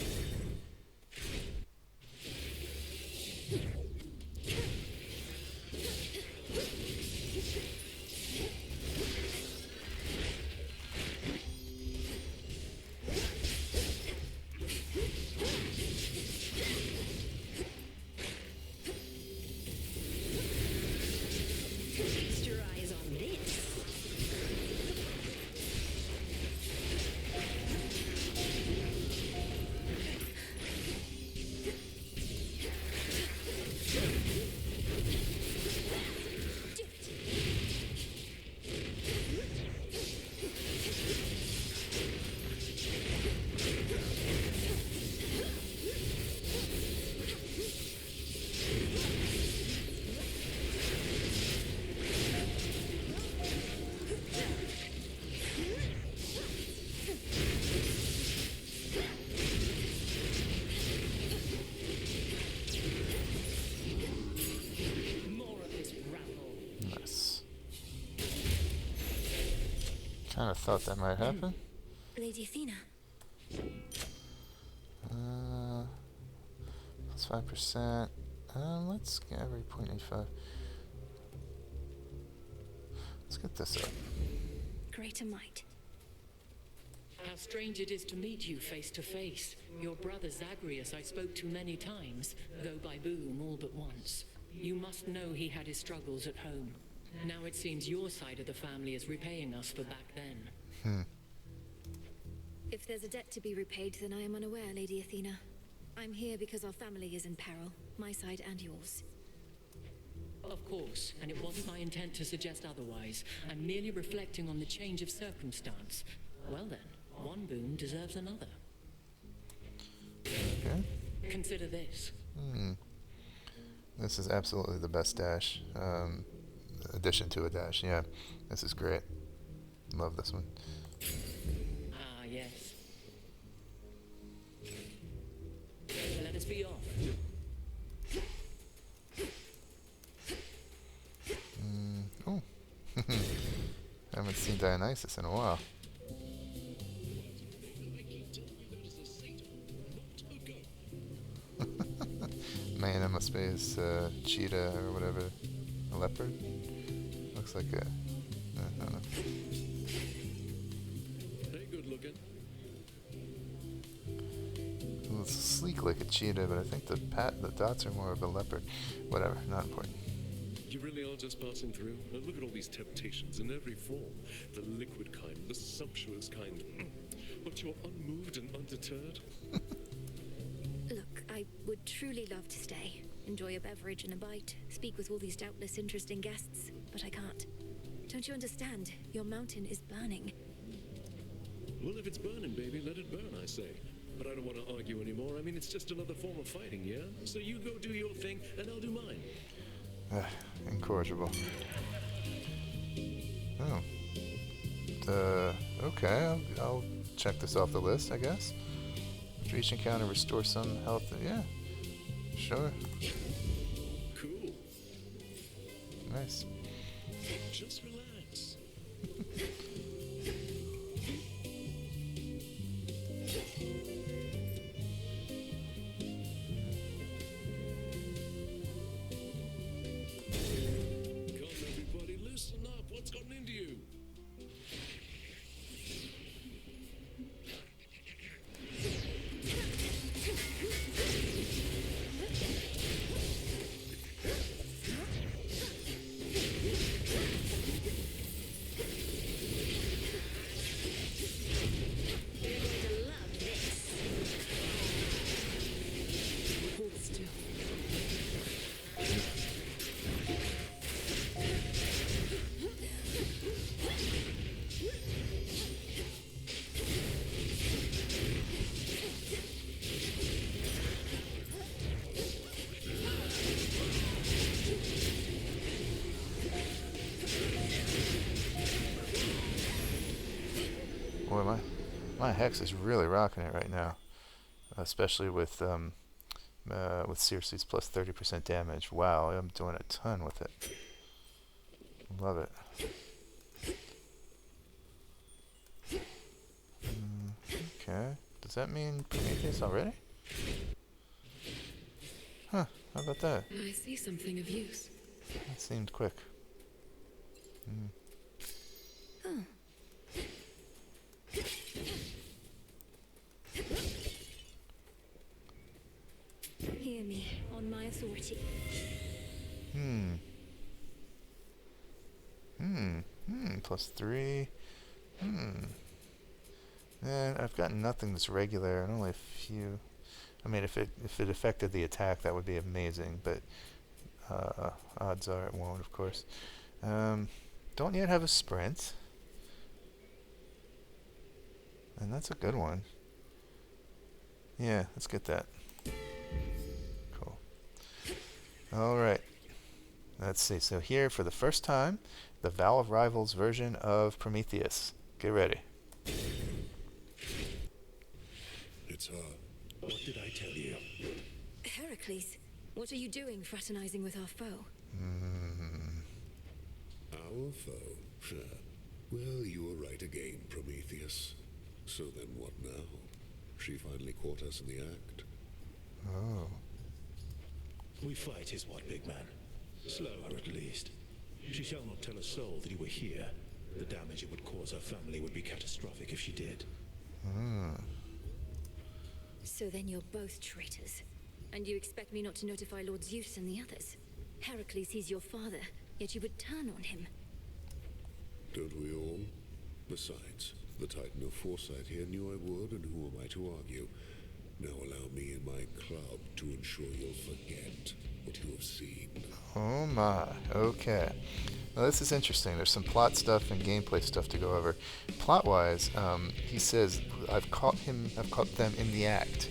Feast your eyes on this. Nice. Kind of thought that might happen. Lady Athena. Plus 5%. Let's get every 0.85. Let's get this up. Greater might. How strange it is to meet you face to face. Your brother Zagreus I spoke to many times, though by boom all but once. You must know he had his struggles at home. Now it seems your side of the family is repaying us for back then. If there's a debt to be repaid, then I am unaware, Lady Athena. I'm here because our family is in peril, my side and yours. Of course, and it wasn't my intent to suggest otherwise. I'm merely reflecting on the change of circumstance. Well then, one boon deserves another. Okay. Consider this. This is absolutely the best dash. Addition to a dash, yeah. This is great. Love this one. Ah, yes. Let us be off. Oh. Haven't seen Dionysus in a while. Man, it must be his cheetah or whatever. A leopard? Looks like a... I don't know. Hey, good looking. Well, it's sleek like a cheetah, but I think the dots are more of a leopard. Whatever, not important. You really are just passing through? Now look at all these temptations in every form. The liquid kind, the sumptuous kind. But you're unmoved and undeterred? Look, I would truly love to stay, enjoy a beverage and a bite, speak with all these doubtless interesting guests, but I can't. Don't you understand? Your mountain is burning. Well, if it's burning, baby, let it burn, I say. But I don't want to argue anymore. I mean, it's just another form of fighting, yeah? So you go do your thing, and I'll do mine. Incorrigible. Oh. Okay, I'll check this off the list, I guess. For each encounter, restore some health. Yeah, sure. Cool. Nice. Just relax. Come, everybody, loosen up. What's gotten into you? You're going to love this. Hold still. Boy, my hex is really rocking it right now, especially with Circe's plus 30% damage. Wow, I'm doing a ton with it. Love it. Okay. Does that mean Prometheus already? Huh. How about that? I see something of use. That seemed quick. Oh. Hear me on my authority. +3. I've got nothing that's regular, and only a few. I mean, if it affected the attack, that would be amazing, but odds are it won't, of course. Don't yet have a sprint. And that's a good one. Yeah, let's get that. Cool. Alright. Let's see. So here, for the first time, the Vow of Rivals version of Prometheus. Get ready. It's her. What did I tell you? Heracles, what are you doing fraternizing with our foe? Our foe? Well, you were right again, Prometheus. So then what now? She finally caught us in the act. Oh. We fight is what, big man? Slow her at least. She shall not tell a soul that you were here. The damage it would cause her family would be catastrophic if she did. So then you're both traitors. And you expect me not to notify Lord Zeus and the others? Heracles, he's your father, yet you would turn on him. Don't we all? Besides, the Titan of Foresight here knew I would, and who am I to argue? Now allow me and my club to ensure you'll forget what you have seen. Oh my. Okay. Now this is interesting. There's some plot stuff and gameplay stuff to go over. Plot-wise, he says, I've caught them in the act,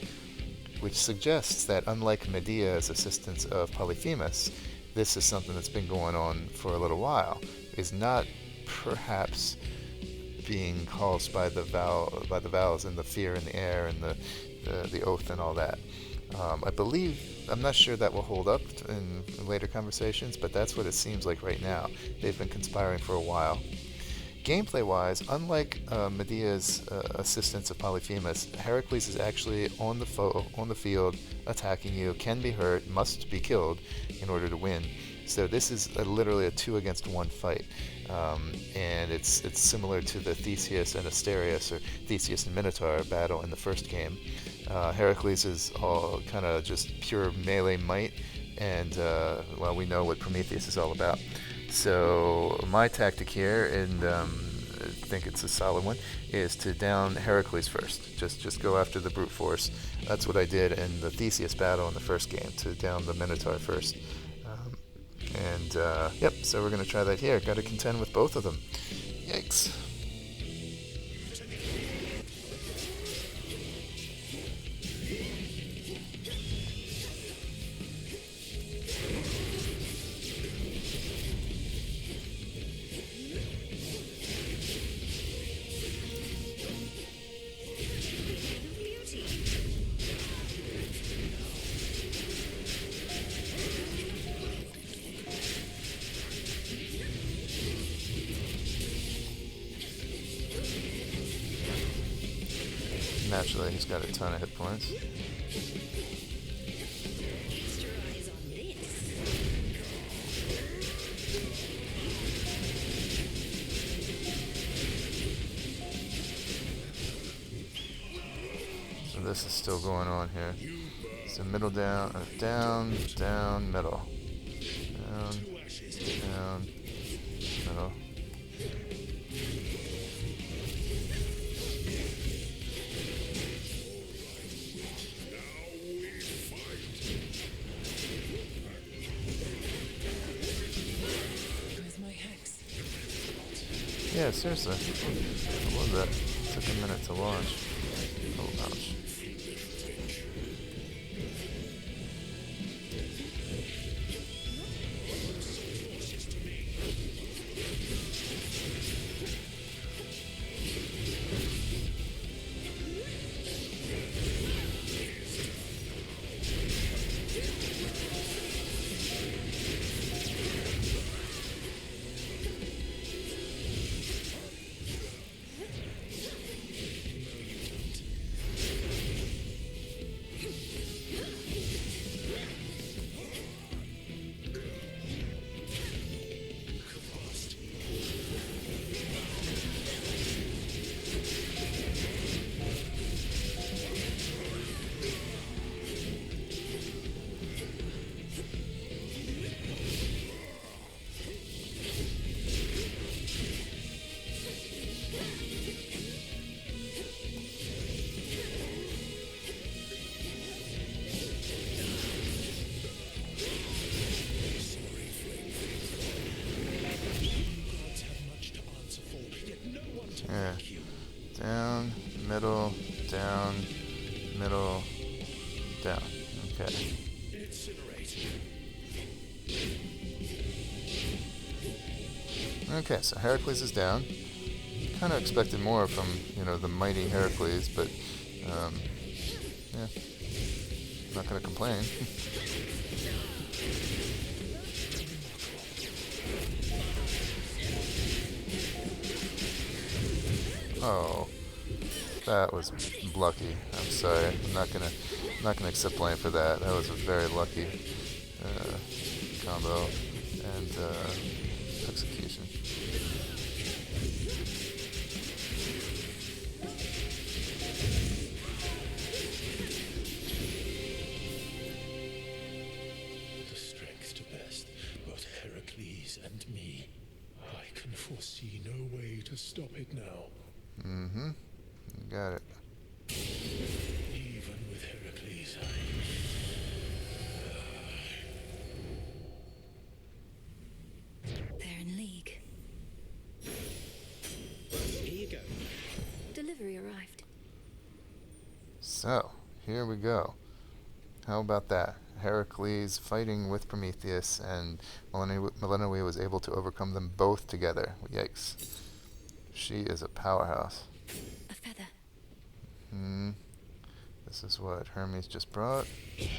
which suggests that unlike Medea's assistance of Polyphemus, this is something that's been going on for a little while. Is not perhaps being caused by the vows and the fear in the air and the oath and all that. I believe, I'm not sure that will hold up in later conversations, but that's what it seems like right now. They've been conspiring for a while. Gameplay-wise, unlike Medea's assistance of Polyphemus, Heracles is actually on the field, attacking you, can be hurt, must be killed in order to win. So this is literally a 2-against-1 fight, and it's similar to the Theseus and Asterius, or Theseus and Minotaur battle in the first game. Heracles is all kind of just pure melee might, and well, we know what Prometheus is all about. So my tactic here, and I think it's a solid one, is to down Heracles first. Just go after the brute force. That's what I did in the Theseus battle in the first game, to down the Minotaur first. Yep, so we're going to try that here. Got to contend with both of them. Yikes. Naturally, he's got a ton of hit points. So this is still going on here. So middle down, down, down, middle. Down, down, middle. Yeah, seriously. I love that. It took a minute to launch. Oh, ouch. Yeah. Down, middle, down, middle, down. Okay. Incinerate. Okay, so Heracles is down. Kind of expected more from, the mighty Heracles, but, yeah, not going to complain. Oh, that was lucky. I'm sorry. I'm not gonna accept blame for that. That was a very lucky combo and execution. The strength to best both Heracles and me. I can foresee no way to stop it now. Mm-hmm. You got it. Even with Heracles, They're in league. Here you go. Delivery arrived. So, here we go. How about that? Heracles fighting with Prometheus, and Melinoë was able to overcome them both together. Yikes. She is a powerhouse. A feather. This is what Hermes just brought. Okay.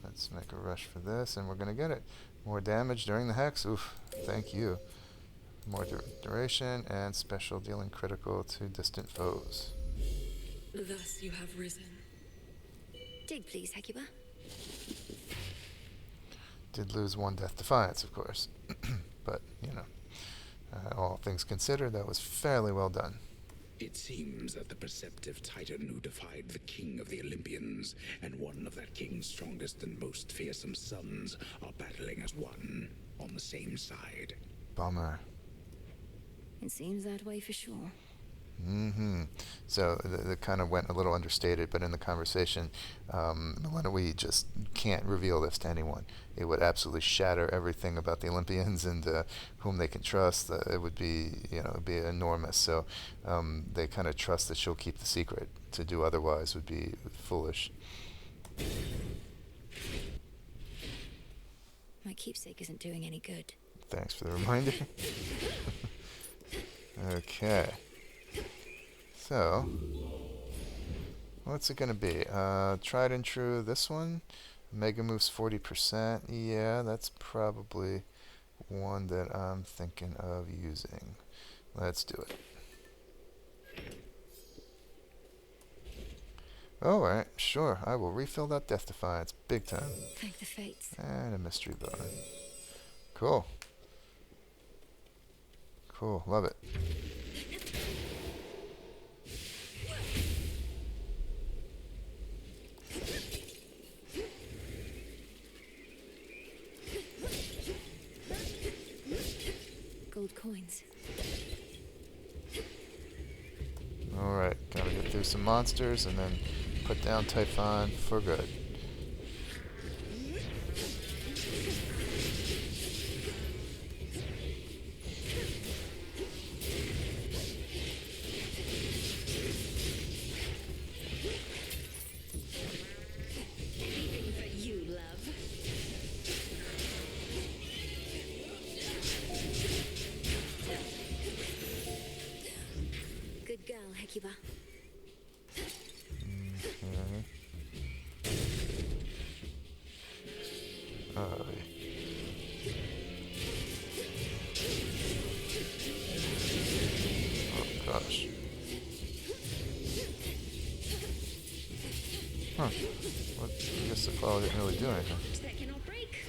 Let's make a rush for this, and we're going to get it. More damage during the hex. Oof. Thank you. More duration, and special dealing critical to distant foes. Thus you have risen. Dig, please, Hecuba. Did lose one Death Defiance, of course. But, all things considered, that was fairly well done. It seems that the perceptive Titan who defied the king of the Olympians and one of that king's strongest and most fearsome sons are battling as one, on the same side. Bummer. It seems that way for sure. So it kind of went a little understated, but in the conversation, Melinoë just can't reveal this to anyone. It would absolutely shatter everything about the Olympians and whom they can trust. It would be, it'd be enormous. So they kind of trust that she'll keep the secret. To do otherwise would be foolish. My keepsake isn't doing any good. Thanks for the reminder. Okay. So, what's it going to be? Tried and true, this one. Mega moves 40%. Yeah, that's probably one that I'm thinking of using. Let's do it. Alright, sure. I will refill that Death Defiance. Big time. Thank the fates. And a mystery bar. Cool. Cool, love it. Gold coins. Alright, gotta get through some monsters and then put down Typhon for good. Anything for you, love. Good girl, Hecuba. Oh gosh. Huh. What? I guess the claw didn't really do anything. That cannot break.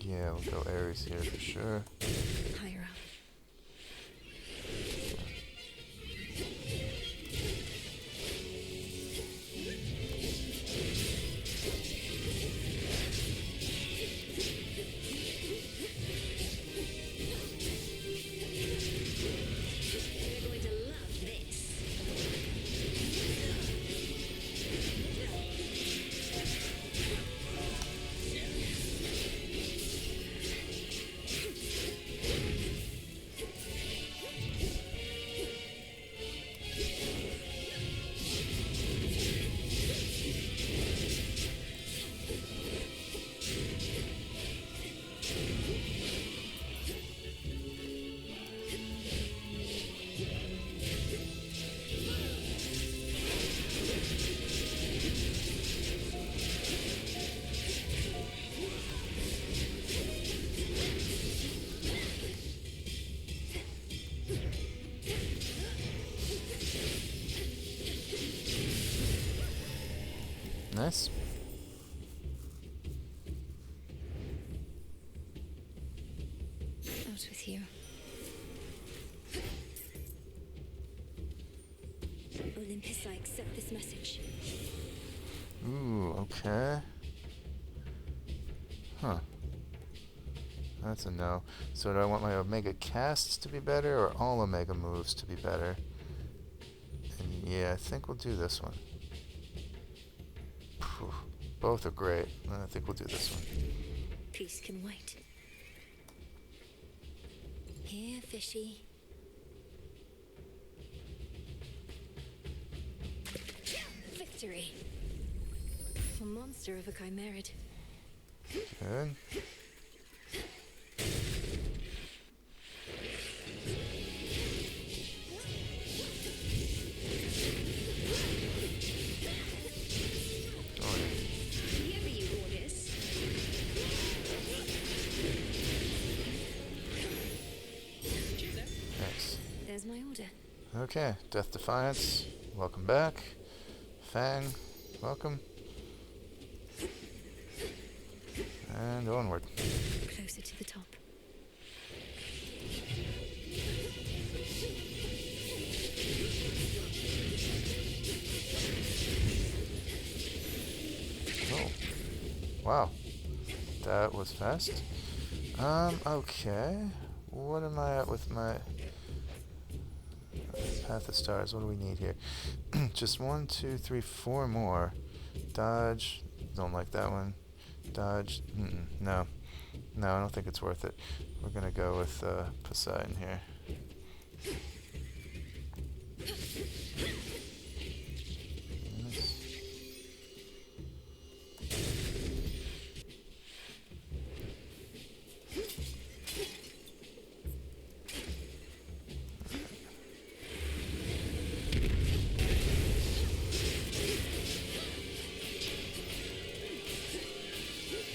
Yeah, we'll go Eris here for sure. Higher up. Nice. Out with you. Olympus, I accept this message. Ooh, okay. Huh. That's a no. So do I want my Omega casts to be better or all Omega moves to be better? And yeah, I think we'll do this one. Phew. Both are great. I think we'll do this one. Peace can wait. Here, fishy. Victory. A monster of a chimerid. Good. Wherever you orders. Nice. There's my order. Okay, Death Defiance, welcome back. Fang, welcome. And onward. Closer to the top. Oh, wow, that was fast. Okay, what am I at with my Path of Stars? What do we need here? Just 1, 2, 3, 4 more. Dodge, don't like that one. Dodge, no. No, I don't think it's worth it. We're gonna go with Poseidon here. Yes.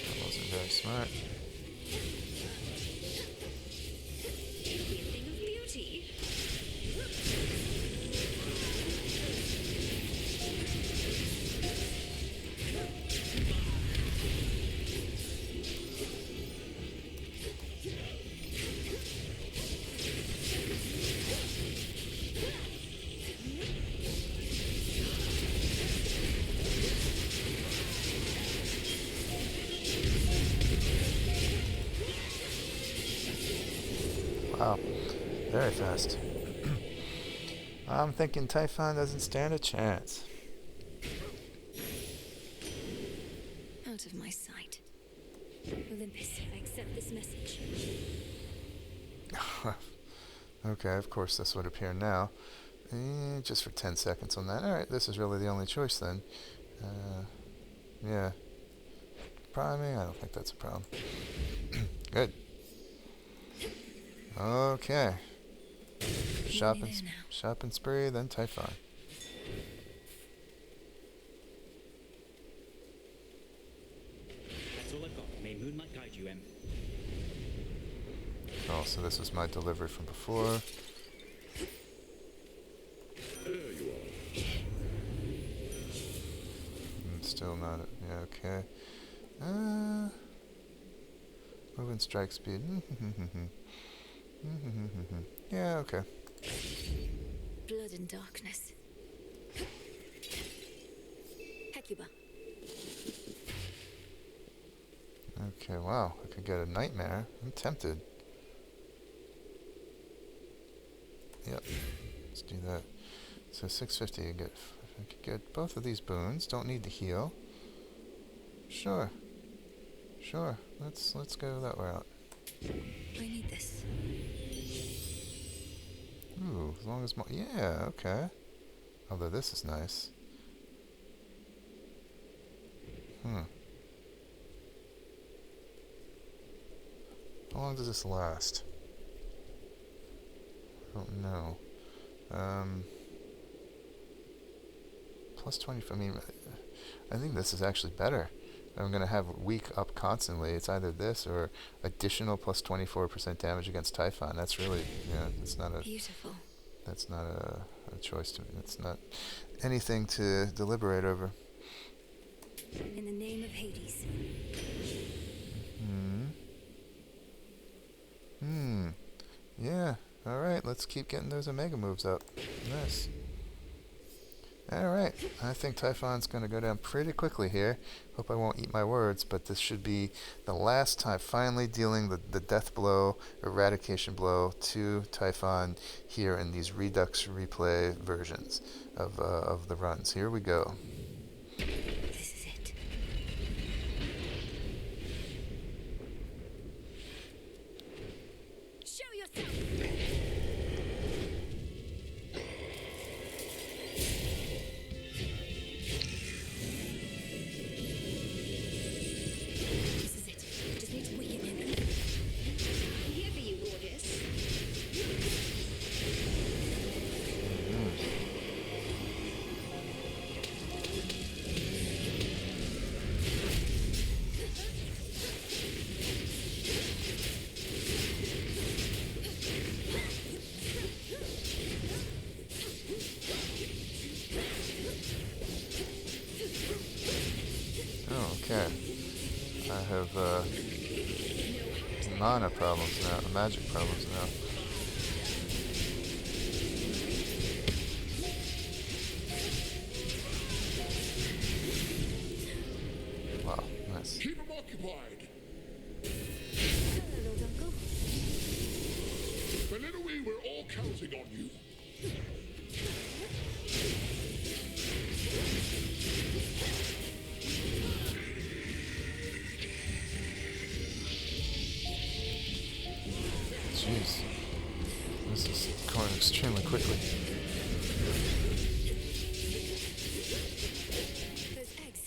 That wasn't very smart. Gifting of beauty. Wow, very fast. I'm thinking Typhon doesn't stand a chance. Out of my sight. Olympus, I accept this message. Okay, of course this would appear now. Just for 10 seconds on that. Alright, this is really the only choice then. Yeah. Priming? I don't think that's a problem. Good. Okay. Shopping spree, then Typhon. That's all I've got. May moonlight guide you, Em. Oh, so this is my delivery from before. There you are. Still not. Yeah, okay. Movement strike speed. Yeah, okay. Blood and darkness. Hecuba. Okay, wow. I could get a nightmare. I'm tempted. Yep. Let's do that. So 650. I could get both of these boons. Don't need to heal. Sure. Sure. Let's go that way out. I need this. Ooh, as long as yeah, okay. Although this is nice. How long does this last? I don't know. Plus 20. I mean, I think this is actually better. I'm going to have weak up constantly. It's either this or additional plus 24% damage against Typhon. That's really, yeah, it's not a... Beautiful. That's not a choice to me. That's not anything to deliberate over. In the name of Hades. Yeah. Alright, let's keep getting those Omega moves up. Nice. Alright, I think Typhon's going to go down pretty quickly here. Hope I won't eat my words, but this should be the last time finally dealing the death blow, eradication blow to Typhon here in these Redux replay versions of the runs. Here we go. This is it. Show yourself! Okay. I have mana problems now, magic problems now. Wow, nice. Keep him occupied. Hello, Lord Uncle. Melinoë, we're all counting on you. Jeez. This is going extremely quickly. Those eggs.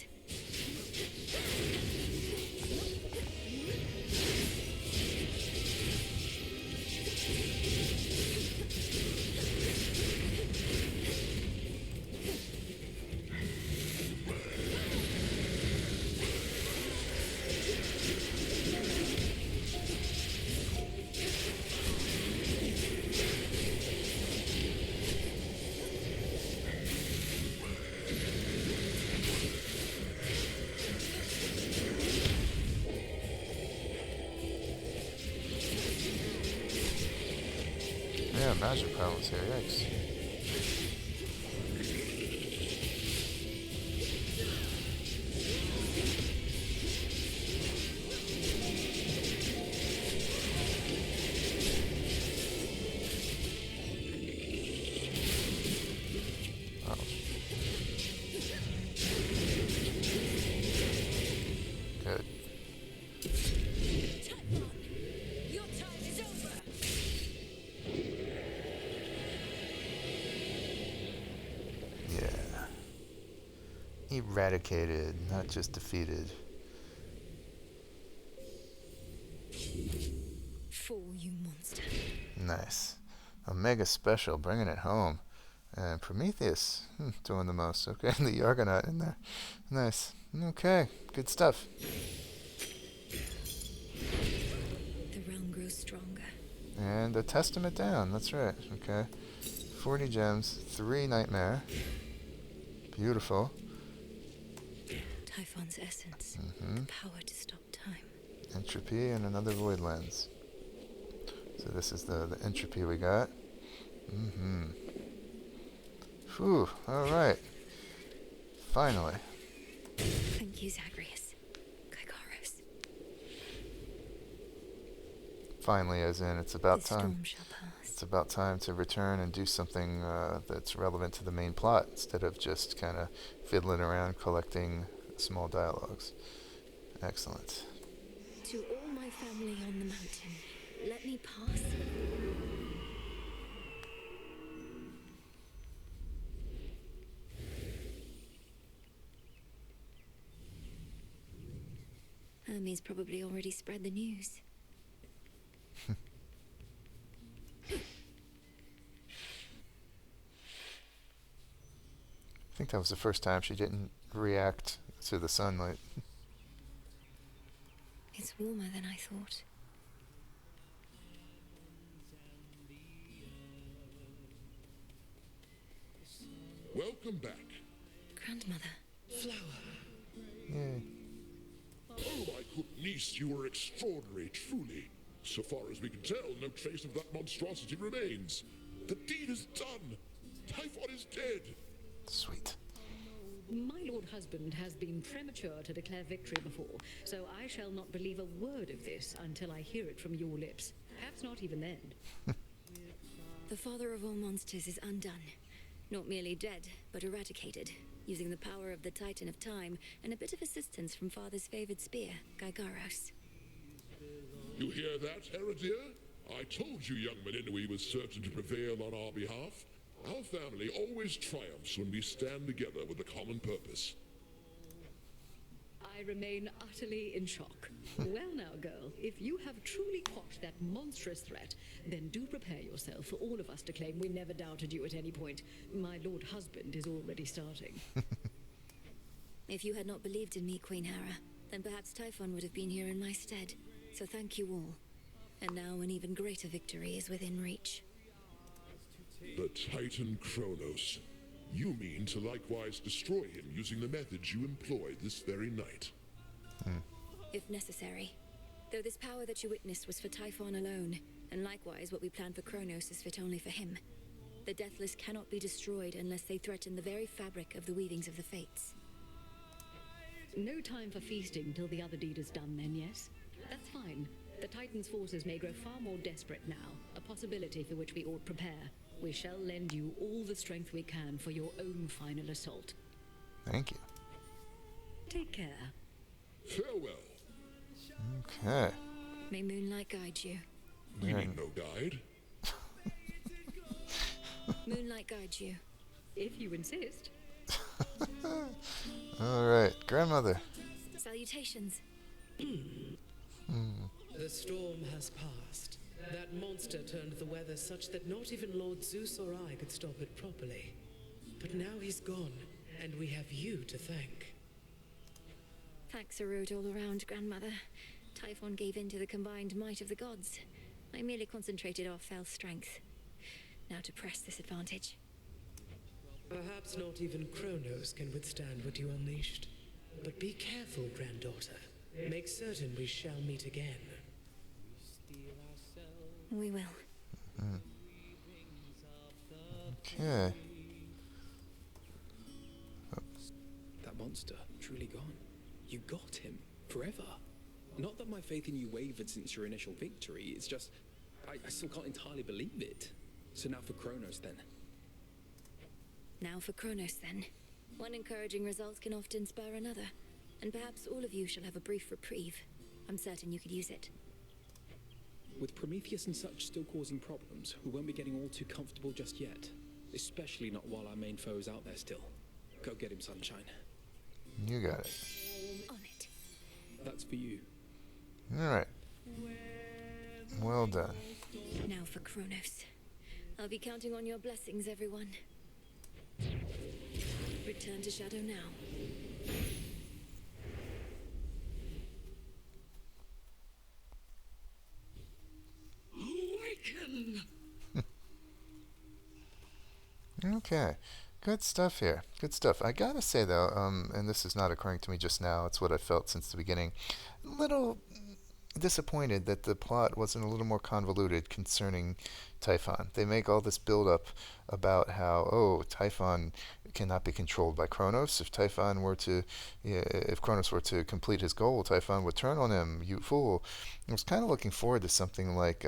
Yeah, magic problems here, yikes. Good. Typhon, your time is over. Yeah. Eradicated, not just defeated. Fool, you monster. Nice. Omega Special, bringing it home. And Prometheus, doing the most. Okay, and the Argonaut in there. Nice. Okay, good stuff. The realm grows stronger. And a Testament down, that's right. Okay. 40 gems, 3 Nightmare. Beautiful. Typhon's essence. Mm-hmm. The power to stop time. Entropy and another Void Lens. So this is the entropy we got. Mm-hmm. Whew, alright. Finally. Thank you, Zagreus. Kykaros. Finally, as in, it's about This time. storm shall pass. It's about time to return and do something that's relevant to the main plot, instead of just kind of fiddling around collecting small dialogues. Excellent. To all my family on the mountain, let me pass. Hermes probably already spread the news. I think that was the first time she didn't react to the sunlight. It's warmer than I thought. Welcome back. Grandmother. Yay. Oh, my good niece, you are extraordinary, truly. So far as we can tell, no trace of that monstrosity remains. The deed is done. Typhon is dead. Sweet. My lord husband has been premature to declare victory before, so I shall not believe a word of this until I hear it from your lips. Perhaps not even then. The father of all monsters is undone. Not merely dead, but eradicated, using the power of the Titan of Time and a bit of assistance from father's favored spear, Gygaros. You hear that, Hera dear? I told you young Melinoë was certain to prevail on our behalf. Our family always triumphs when we stand together with a common purpose. I remain utterly in shock. Well now, girl, if you have truly quashed that monstrous threat, then do prepare yourself for all of us to claim we never doubted you at any point. My lord husband is already starting. If you had not believed in me, Queen Hera, then perhaps Typhon would have been here in my stead. So thank you all. And now an even greater victory is within reach. The Titan Kronos. You mean to likewise destroy him using the methods you employed this very night? If necessary. Though this power that you witnessed was for Typhon alone, and likewise what we planned for Kronos is fit only for him. The Deathless cannot be destroyed unless they threaten the very fabric of the weavings of the Fates. No time for feasting till the other deed is done then, yes? That's fine. The Titan's forces may grow far more desperate now, a possibility for which we ought prepare. We shall lend you all the strength we can for your own final assault. Thank you. Take care. Farewell. Okay. May moonlight guide you. We Right. need no guide. Moonlight guide you. If you insist. Alright, grandmother. Salutations. The storm has passed. That monster turned the weather such that not even Lord Zeus or I could stop it properly. But now he's gone, and we have you to thank. Thanks are owed all around, grandmother. Typhon gave in to the combined might of the gods. I merely concentrated our fell strength. Now to press this advantage. Perhaps not even Kronos can withstand what you unleashed. But be careful, granddaughter. Make certain we shall meet again. We will. Okay. That monster, truly gone. You got him, forever. Not that my faith in you wavered since your initial victory, it's just, I still can't entirely believe it. So now for Kronos then. Now for Kronos then. One encouraging result can often spur another. And perhaps all of you shall have a brief reprieve. I'm certain you could use it. With Prometheus and such still causing problems, we won't be getting all too comfortable just yet. Especially not while our main foe is out there still. Go get him, Sunshine. You got it. On it. That's for you. Alright. Well done. Now for Kronos. I'll be counting on your blessings, everyone. Return to Shadow now. Awaken! Okay. Good stuff here. Good stuff. I gotta say though, and this is not occurring to me just now, it's what I felt since the beginning. Little disappointed that the plot wasn't a little more convoluted concerning Typhon. They make all this build up about how, oh, Typhon cannot be controlled by Kronos. If Typhon were to, if Kronos were to complete his goal, Typhon would turn on him, you fool. I was kind of looking forward to something like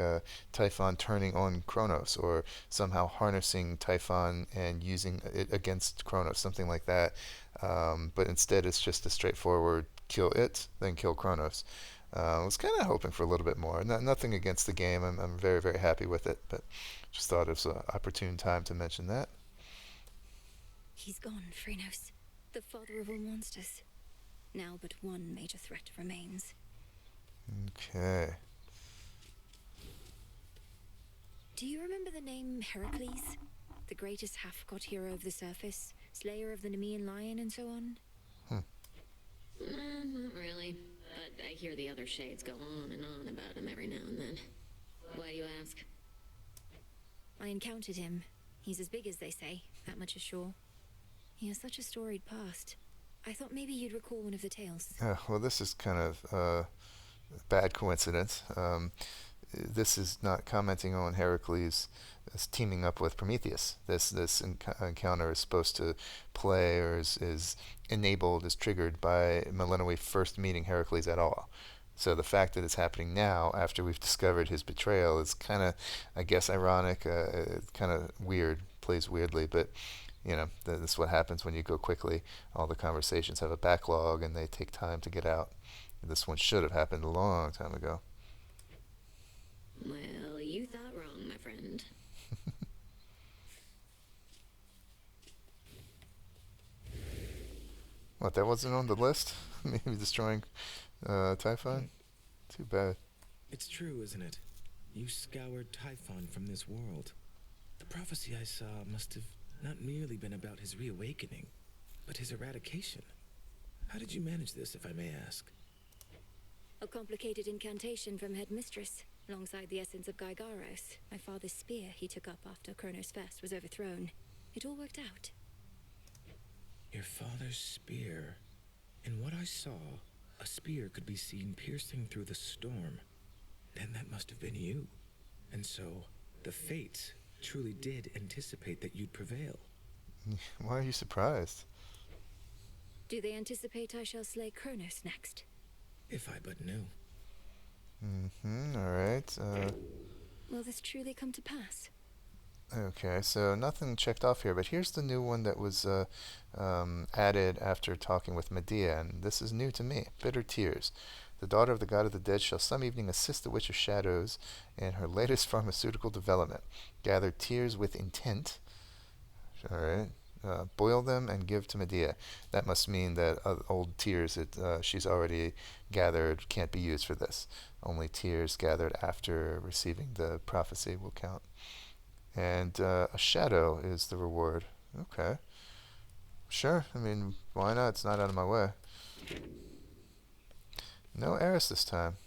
Typhon turning on Kronos, or somehow harnessing Typhon and using it against Kronos, something like that. But instead it's just a straightforward kill it, then kill Kronos. I was kind of hoping for a little bit more. Nothing against the game. I'm very, very happy with it, but just thought it was an opportune time to mention that. He's gone, Phrenos, the father of all monsters. Now but one major threat remains. Okay. Do you remember the name Heracles? The greatest half-god hero of the surface, slayer of the Nemean lion and so on? Not really. But I hear the other shades go on and on about him every now and then. Why do you ask? I encountered him. He's as big as they say, that much is sure. He has such a storied past. I thought maybe you'd recall one of the tales. Well, this is kind of a bad coincidence. This is not commenting on Heracles teaming up with Prometheus. This encounter is supposed to play, or is enabled, is triggered by Melinoë first meeting Heracles at all. So the fact that it's happening now, after we've discovered his betrayal, is kind of, I guess, ironic, kind of weird, plays weirdly, but this is what happens when you go quickly. All the conversations have a backlog, and they take time to get out. This one should have happened a long time ago. Well, you thought wrong, my friend. What, that wasn't on the list? Maybe destroying Typhon? Too bad. It's true, isn't it? You scoured Typhon from this world. The prophecy I saw must have not merely been about his reawakening, but his eradication. How did you manage this, if I may ask? A complicated incantation from Headmistress, alongside the essence of Gygaros, my father's spear he took up after Kronos Fest was overthrown. It all worked out. Your father's spear. In what I saw, a spear could be seen piercing through the storm. Then that must have been you. And so, the fates truly did anticipate that you'd prevail. Why are you surprised? Do they anticipate I shall slay Kronos next? If I but knew. Alright. Will this truly come to pass? Okay, so nothing checked off here, but here's the new one that was added after talking with Medea, and this is new to me. Bitter Tears. The daughter of the god of the dead shall some evening assist the Witch of Shadows in her latest pharmaceutical development. Gather tears with intent. Alright. Boil them and give to Medea. That must mean that old tears that she's already gathered can't be used for this. Only tears gathered after receiving the prophecy will count. And a shadow is the reward. Okay. Sure. I mean, why not? It's not out of my way. No Eris this time.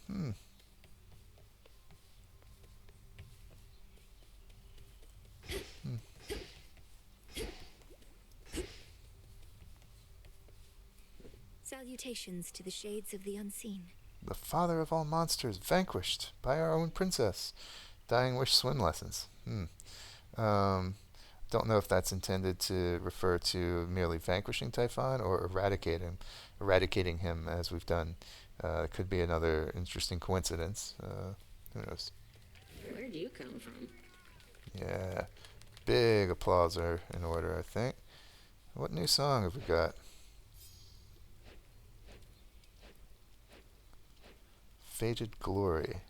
Salutations to the shades of the unseen. The father of all monsters, vanquished by our own princess. Dying wish swim lessons. Don't know if that's intended to refer to merely vanquishing Typhon or eradicating him as we've done. Could be another interesting coincidence. Who knows? Where'd you come from? Yeah, big applause are in order, I think. What new song have we got? Fated Glory.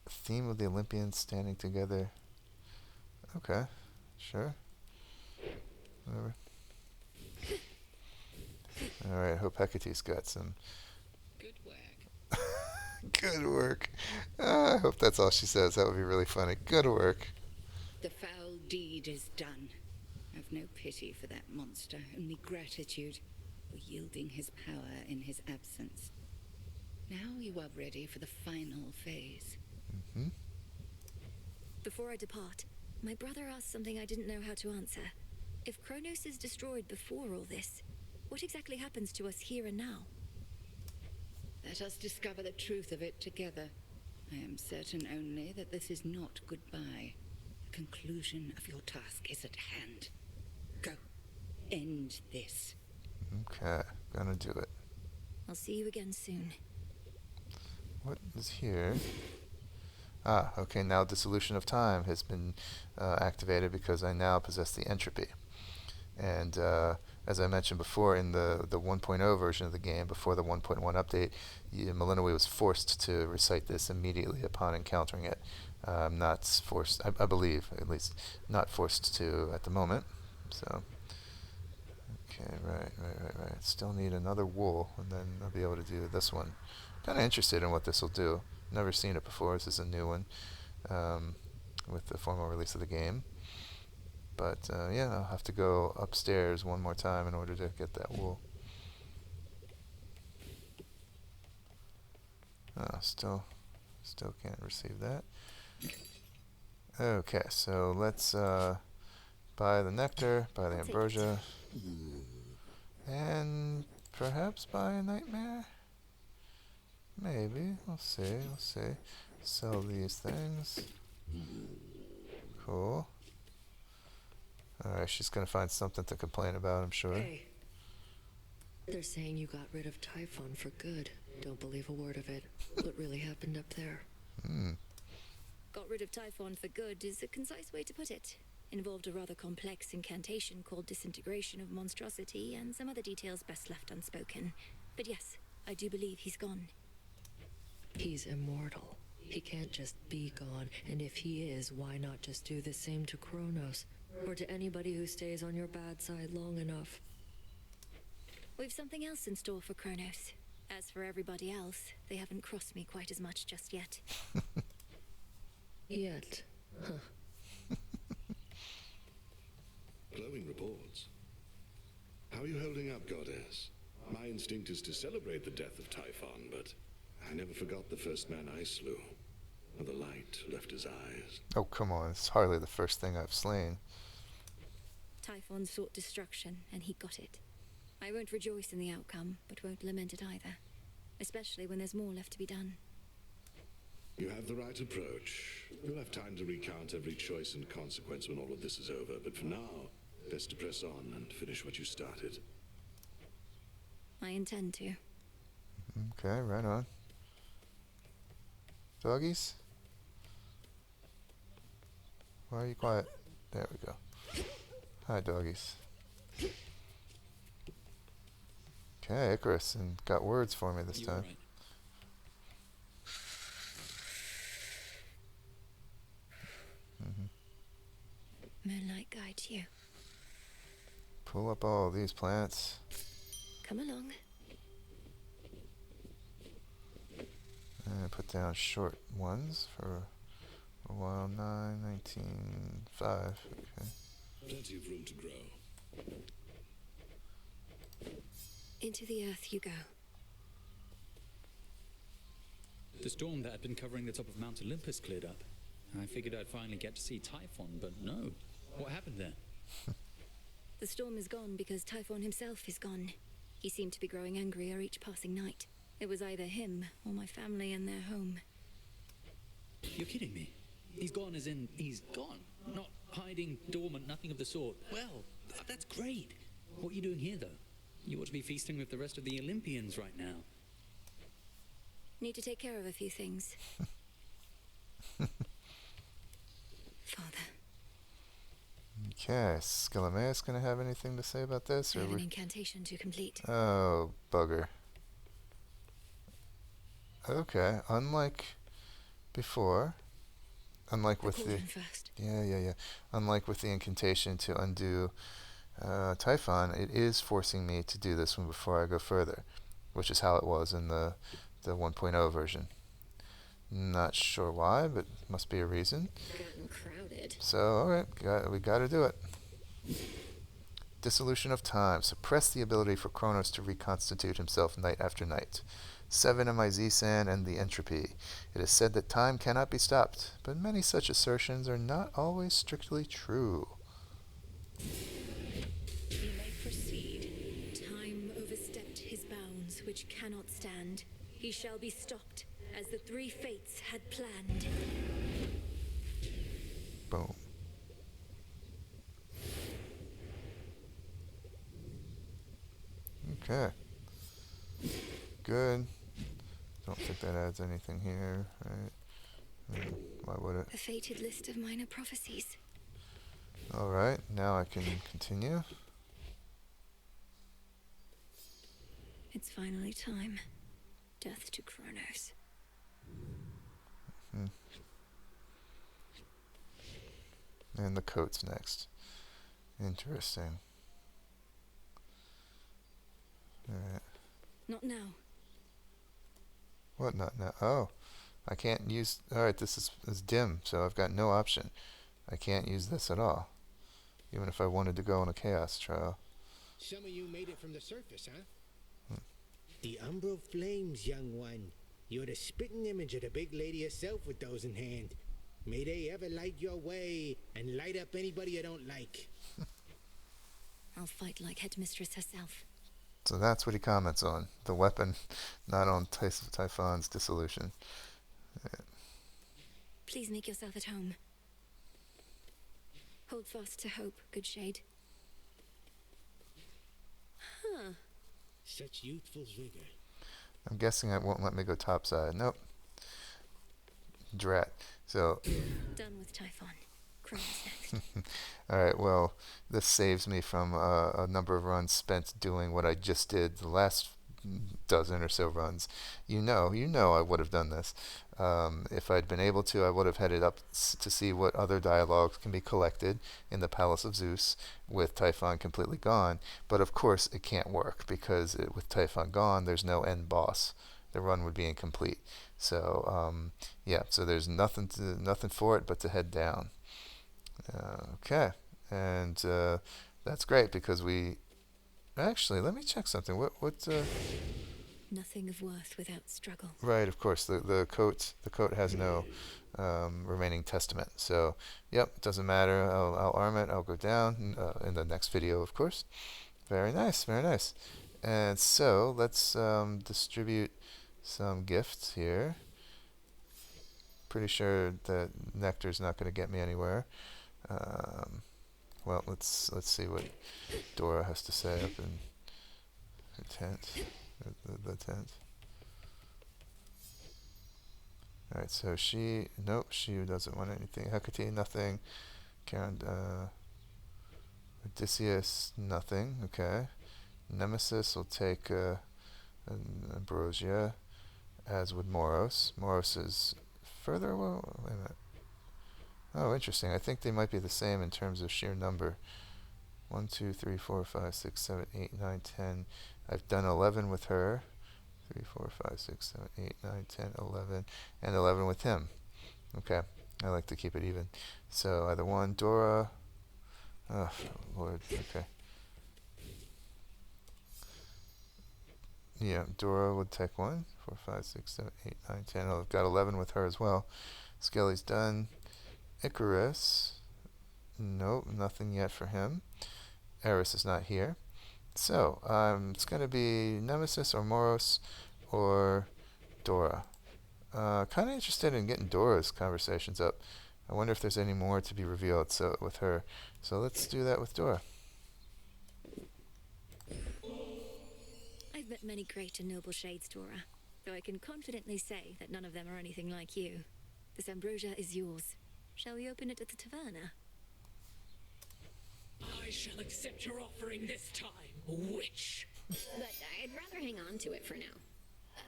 Theme of the Olympians standing together. Okay, sure. Whatever. Alright, hope Hecate's got some... Good work. Good work. I hope that's all she says. That would be really funny. Good work. The foul deed is done. I've no pity for that monster, only gratitude for yielding his power in his absence. Now you are ready for the final phase. Before I depart, my brother asked something I didn't know how to answer. If Kronos is destroyed before all this, what exactly happens to us here and now? Let us discover the truth of it together. I am certain only that this is not goodbye. The conclusion of your task is at hand. Go. End this. Okay, gonna do it. I'll see you again soon. What is here? Okay, now Dissolution of Time has been activated because I now possess the entropy. And as I mentioned before, in the 1.0 version of the game, before the 1.1 update, Melinoë was forced to recite this immediately upon encountering it. Not forced, I believe, at least, not forced to at the moment. So, okay, right. Still need another wool, and then I'll be able to do this one. Kind of interested in what this will do. Never seen it before. This is a new one with the formal release of the game. But yeah, I'll have to go upstairs one more time in order to get that wool. Still can't receive that. Okay, so let's buy the nectar, buy the ambrosia. And perhaps by a nightmare? Maybe. We'll see. We'll see. Sell these things. Cool. Alright, she's gonna find something to complain about, I'm sure. Hey. They're saying you got rid of Typhon for good. Don't believe a word of it. What really happened up there? Got rid of Typhon for good is a concise way to put it. Involved a rather complex incantation called Disintegration of Monstrosity and some other details best left unspoken. But yes, I do believe he's gone. He's immortal. He can't just be gone, and if he is, why not just do the same to Kronos? Or to anybody who stays on your bad side long enough? We've something else in store for Kronos. As for everybody else, they haven't crossed me quite as much just yet. Yet. Huh. Glowing reports. How are you holding up, Goddess? My instinct is to celebrate the death of Typhon, but I never forgot the first man I slew. When the light left his eyes. Oh, come on. It's hardly the first thing I've slain. Typhon sought destruction, and he got it. I won't rejoice in the outcome, but won't lament it either. Especially when there's more left to be done. You have the right approach. You'll have time to recount every choice and consequence when all of this is over, but for now, best to press on and finish what you started. I intend to. Okay, right on. Doggies? Why are you quiet? There we go. Hi, doggies. Okay, Icarus, and got words for me this time. Moonlight guides you. Pull up all these plants. Come along. And put down short ones for a while. 9, 19, 5. Okay. Plenty of room to grow. Into the earth you go. The storm that had been covering the top of Mount Olympus cleared up. I figured I'd finally get to see Typhon, but no. What happened there? The storm is gone because Typhon himself is gone. He seemed to be growing angrier each passing night. It was either him or my family and their home. You're kidding me. He's gone as in he's gone. Not hiding, dormant, nothing of the sort. Well, that's great. What are you doing here, though? You ought to be feasting with the rest of the Olympians right now. Need to take care of a few things. Father. Okay, Skelemaeus gonna have anything to say about this? I Or have an we... incantation to complete. Oh, bugger. Okay, unlike before, unlike with the... First. Yeah. Unlike with the incantation to undo Typhon, it is forcing me to do this one before I go further, which is how it was in the 1.0 version. Not sure why, but must be a reason. Gotten crowded. So, alright, we gotta do it. Dissolution of time. Suppress the ability for Kronos to reconstitute himself night after night. 7 MIZ-SAN and the entropy. It is said that time cannot be stopped, but many such assertions are not always strictly true. You may proceed. Time overstepped his bounds, which cannot stand. He shall be stopped, as the 3 fates had planned. Boom. Okay. Good. Don't think that adds anything here, right? Why would it? A fated list of minor prophecies. Alright, now I can continue. It's finally time. Death to Kronos. And the coat's next. Interesting. Alright. Not now. What not now? Oh. I can't use... Alright, this is dim, so I've got no option. I can't use this at all. Even if I wanted to go on a chaos trial. Some of you made it from the surface, huh? The Umbral Flames, young one. You're the spitting image of the big lady herself with those in hand. May they ever light your way and light up anybody you don't like. I'll fight like headmistress herself. So that's what he comments on. The weapon, not on Typhon's dissolution. Please make yourself at home. Hold fast to hope, good shade. Huh. Such youthful vigor. I'm guessing it won't let me go topside. Nope. Drat. So. Done with Typhon. Chronos next. Alright, well, this saves me from a number of runs spent doing what I just did the last dozen or so runs. You know I would have done this. If I'd been able to, I would have headed up to see what other dialogues can be collected in the Palace of Zeus with Typhon completely gone. But of course, it can't work because with Typhon gone, there's no end boss. The run would be incomplete. So yeah, so there's nothing for it but to head down. Okay, and that's great because we actually let me check something. What? Nothing of worth without struggle. Right, of course. The coat has no remaining testament. So, yep, doesn't matter. I'll arm it. I'll go down in the next video, of course. Very nice, very nice. And so let's distribute some gifts here. Pretty sure that nectar's not going to get me anywhere. Well, let's see what Dora has to say up in her tent. The tent. Alright, so she doesn't want anything. Hecate, nothing. Karen, Odysseus, nothing. Okay. Nemesis will take Ambrosia, as would Moros. Moros is further away. Wait a minute. Oh, interesting. I think they might be the same in terms of sheer number. 1, 2, 3, 4, 5, 6, 7, 8, 9, 10. I've done 11 with her. 3, 4, 5, 6, 7, 8, 9, 10, 11. And 11 with him. Okay. I like to keep it even. So either one. Dora. Oh, Lord. Okay. Yeah, Dora would take 1. 4, 5, 6, 7, 8, 9, 10. Oh, I've got 11 with her as well. Skelly's done. Icarus. Nope, nothing yet for him. Eris is not here. So, it's going to be Nemesis or Moros or Dora. Kind of interested in getting Dora's conversations up. I wonder if there's any more to be revealed with her. So let's do that with Dora. I've met many great and noble shades, Dora, though I can confidently say that none of them are anything like you. This ambrosia is yours. Shall we open it at the taverna? I shall accept your offering this time, witch. But I'd rather hang on to it for now.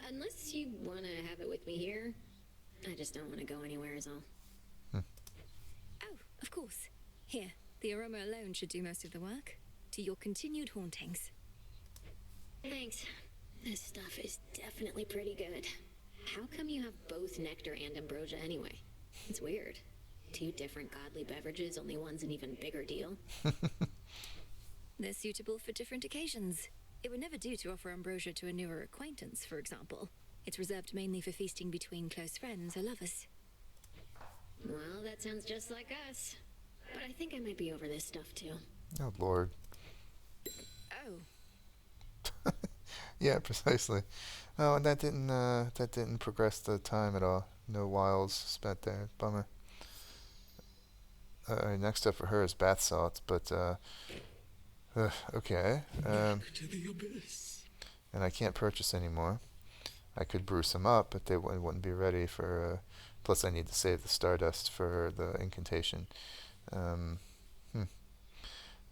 Unless you want to have it with me here. I just don't want to go anywhere is all. Oh, of course. Here, the aroma alone should do most of the work. To your continued hauntings. Thanks. This stuff is definitely pretty good. How come you have both nectar and ambrosia anyway? It's weird. 2 different godly beverages, only one's an even bigger deal. They're suitable for different occasions. It would never do to offer ambrosia to a newer acquaintance, for example. It's reserved mainly for feasting between close friends or lovers. Well, that sounds just like us. But I think I might be over this stuff too. Oh, Lord. Oh. Yeah, precisely. Oh, and that didn't progress the time at all. No wiles spent there. Bummer. Next up for her is bath salts, but okay. To the abyss. And I can't purchase anymore. I could brew some up, but they wouldn't be ready for. Plus, I need to save the stardust for the incantation.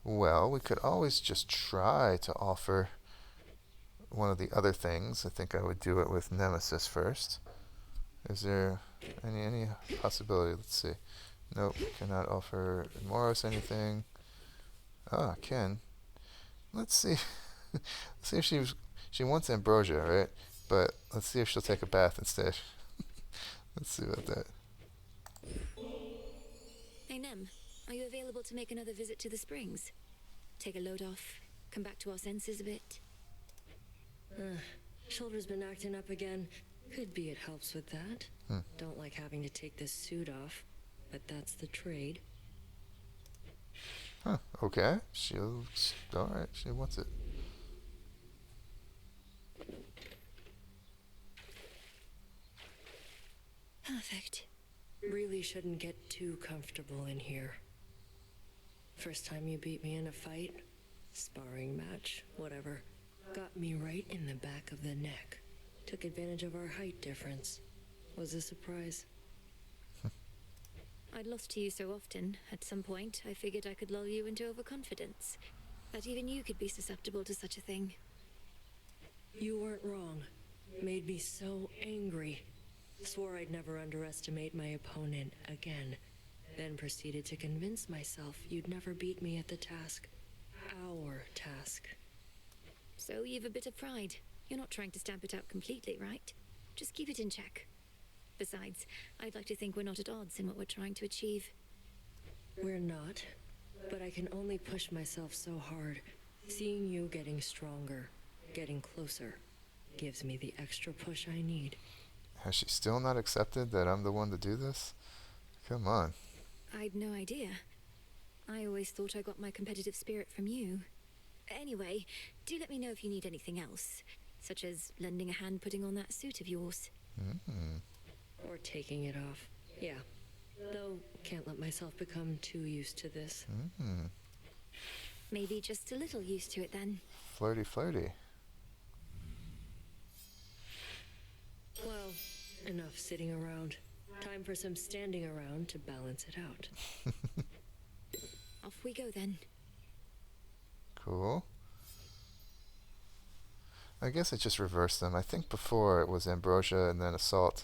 Well, we could always just try to offer one of the other things. I think I would do it with Nemesis first. Is there any possibility? Let's see. Nope, cannot offer Moros anything. Ah, can. Let's see. Let's see if she wants ambrosia, right? But let's see if she'll take a bath instead. Let's see about that. Hey, Nem, are you available to make another visit to the springs? Take a load off, come back to our senses a bit? Shoulder's been acting up again. Could be it helps with that. Don't like having to take this suit off, but that's the trade. Huh, okay. Alright, she wants it. Perfect. Really shouldn't get too comfortable in here. First time you beat me in a fight, sparring match, whatever, got me right in the back of the neck. Took advantage of our height difference. Was a surprise. I'd lost to you so often, at some point, I figured I could lull you into overconfidence. That even you could be susceptible to such a thing. You weren't wrong. Made me so angry. Swore I'd never underestimate my opponent again. Then proceeded to convince myself you'd never beat me at the task. Our task. So you've a bit of pride. You're not trying to stamp it out completely, right? Just keep it in check. Besides, I'd like to think we're not at odds in what we're trying to achieve. We're not, but I can only push myself so hard. Seeing you getting stronger, getting closer, gives me the extra push I need. Has she still not accepted that I'm the one to do this? Come on. I'd no idea. I always thought I got my competitive spirit from you. Anyway, do let me know if you need anything else, such as lending a hand putting on that suit of yours. Or taking it off. Yeah. Though, can't let myself become too used to this. Maybe just a little used to it then. Flirty, flirty. Well, enough sitting around. Time for some standing around to balance it out. Off we go then. Cool. I guess it just reversed them. I think before it was Ambrosia and then Assault.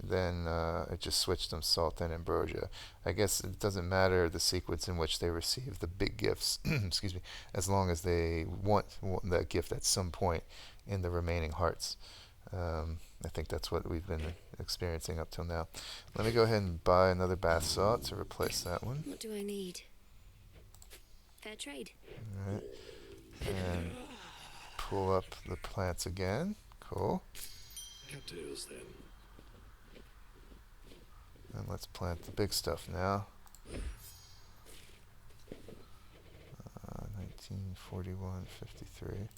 Then it just switched them Salt and Ambrosia. I guess it doesn't matter the sequence in which they receive the big gifts, excuse me, as long as they want that gift at some point in the remaining hearts. I think that's what we've been experiencing up till now. Let me go ahead and buy another bath salt to replace that one. What do I need? Fair trade. Alright. And pull up the plants again. Cool. Cattails then. And let's plant the big stuff now. 1941, 53.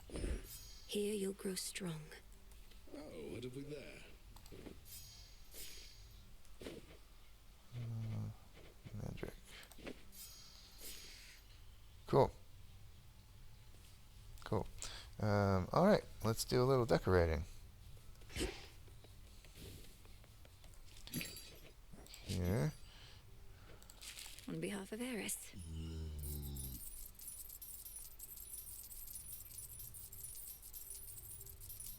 Here you'll grow strong. Oh, what have we there? Magic. Cool. Cool. Alright, let's do a little decorating. Here. On behalf of Eris.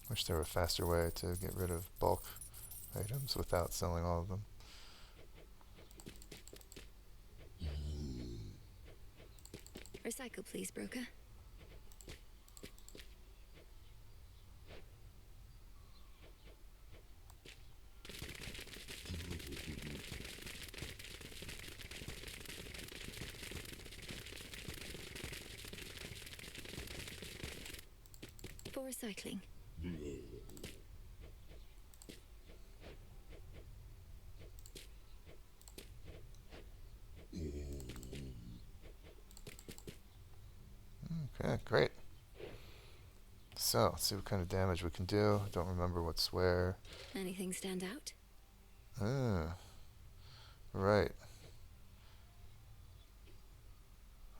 Wish there were a faster way to get rid of bulk items without selling all of them. Recycle, please, broker. For recycling. Okay, great. So, let's see what kind of damage we can do. Don't remember what's where. Anything stand out? Right.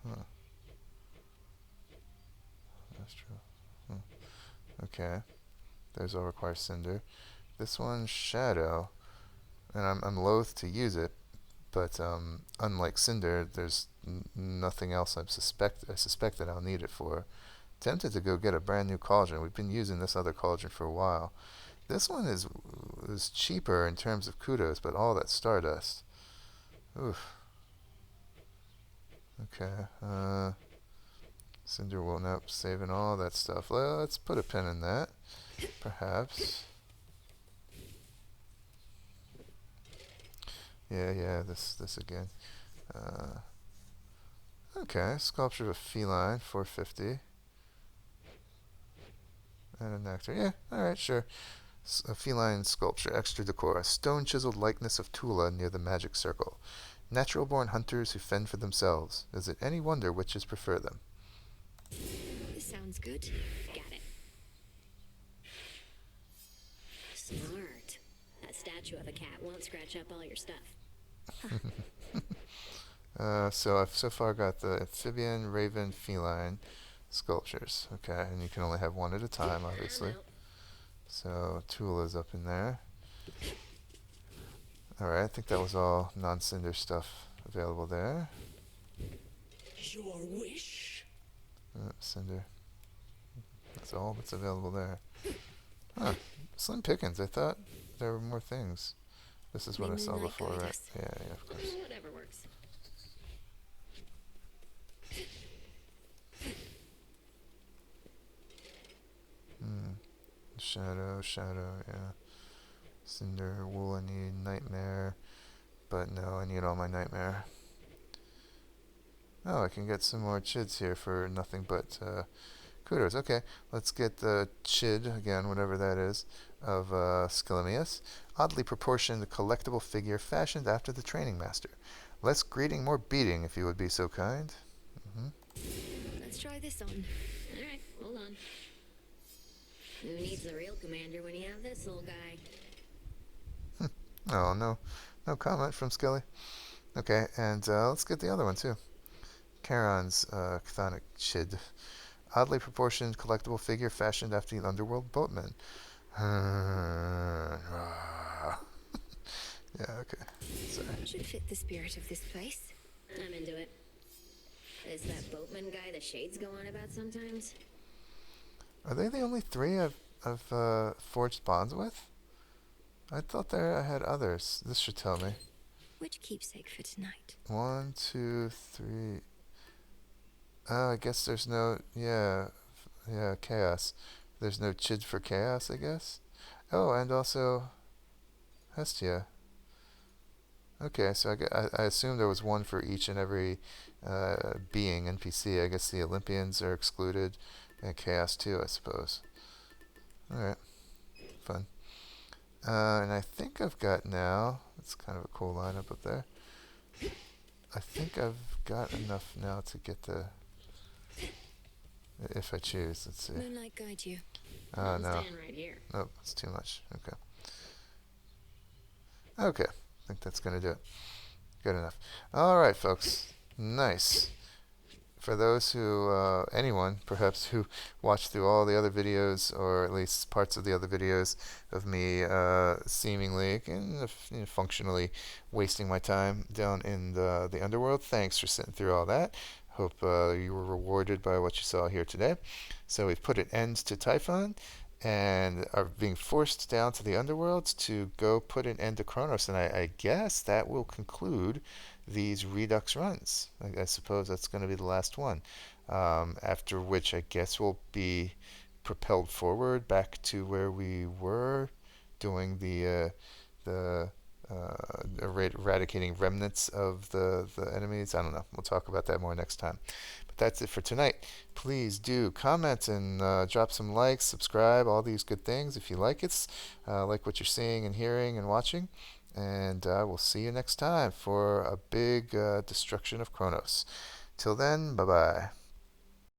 Huh. That's true. Okay. Those all require Cinder. This one's Shadow. And I'm loath to use it, but unlike Cinder, there's nothing else I suspect that I'll need it for. Tempted to go get a brand new Cauldron. We've been using this other Cauldron for a while. This one is cheaper in terms of kudos, but all that Stardust. Oof. Okay. Cinder will nope, saving all that stuff. Let's put a pin in that. Perhaps. Yeah, this again. Okay, Sculpture of a Feline, 450. And a Nectar. Yeah, alright, sure. A feline sculpture, extra decor. A stone-chiseled likeness of Tula near the magic circle. Natural-born hunters who fend for themselves. Is it any wonder witches prefer them? This sounds good. Got it. Smart. That statue of a cat won't scratch up all your stuff. So I've so far got the amphibian, raven, feline sculptures. Okay, and you can only have one at a time, obviously. So Tula's up in there. Alright, I think that was all non-cinder stuff available there. Your wish? Cinder. That's all that's available there. Huh. Slim pickings. I thought there were more things. This is what I saw before, right? Yeah, of course. Whatever works. Shadow, yeah. Cinder, wool I need, nightmare. But no, I need all my nightmare. Oh, I can get some more chids here for nothing but kudos. Okay, let's get the chid, again, whatever that is, of Scilamius. Oddly proportioned collectible figure fashioned after the training master. Less greeting, more beating, if you would be so kind. Let's try this on. Alright, hold on. Who needs the real commander when you have this little guy? Oh, no comment from Skelly. Okay, and let's get the other one, too. Charon's chthonic chid. Oddly proportioned collectible figure fashioned after the Underworld boatman. Yeah, okay. Sorry. Should fit the spirit of this place. I'm into it. Is that boatman guy the shades go on about sometimes? Are they the only three I've forged bonds with? I thought I had others. This should tell me. Which keepsake for tonight? 1, 2, 3. Oh, I guess there's no... Yeah, chaos. There's no chid for chaos, I guess. Oh, and also Hestia. Okay, so I assume there was one for each and every being, NPC. I guess the Olympians are excluded, and chaos too, I suppose. Alright, fun. And I think I've got now... It's kind of a cool lineup up there. I think I've got enough now to get the... If I choose, let's see. Moonlight guide you. No. Stand right here. Nope, it's too much. Okay, I think that's going to do it. Good enough. Alright, folks. Nice. For those who, anyone perhaps, who watched through all the other videos, or at least parts of the other videos of me seemingly and functionally wasting my time down in the Underworld, thanks for sitting through all that. Hope you were rewarded by what you saw here today. So we've put an end to Typhon and are being forced down to the Underworld to go put an end to Kronos. And I guess that will conclude these Redux runs. I suppose that's going to be the last one. After which I guess we'll be propelled forward back to where we were doing the eradicating remnants of the enemies. I don't know. We'll talk about that more next time. But that's it for tonight. Please do comment and drop some likes, subscribe, all these good things if you like it. Like what you're seeing and hearing and watching. And we'll see you next time for a big destruction of Kronos. Till then, bye-bye.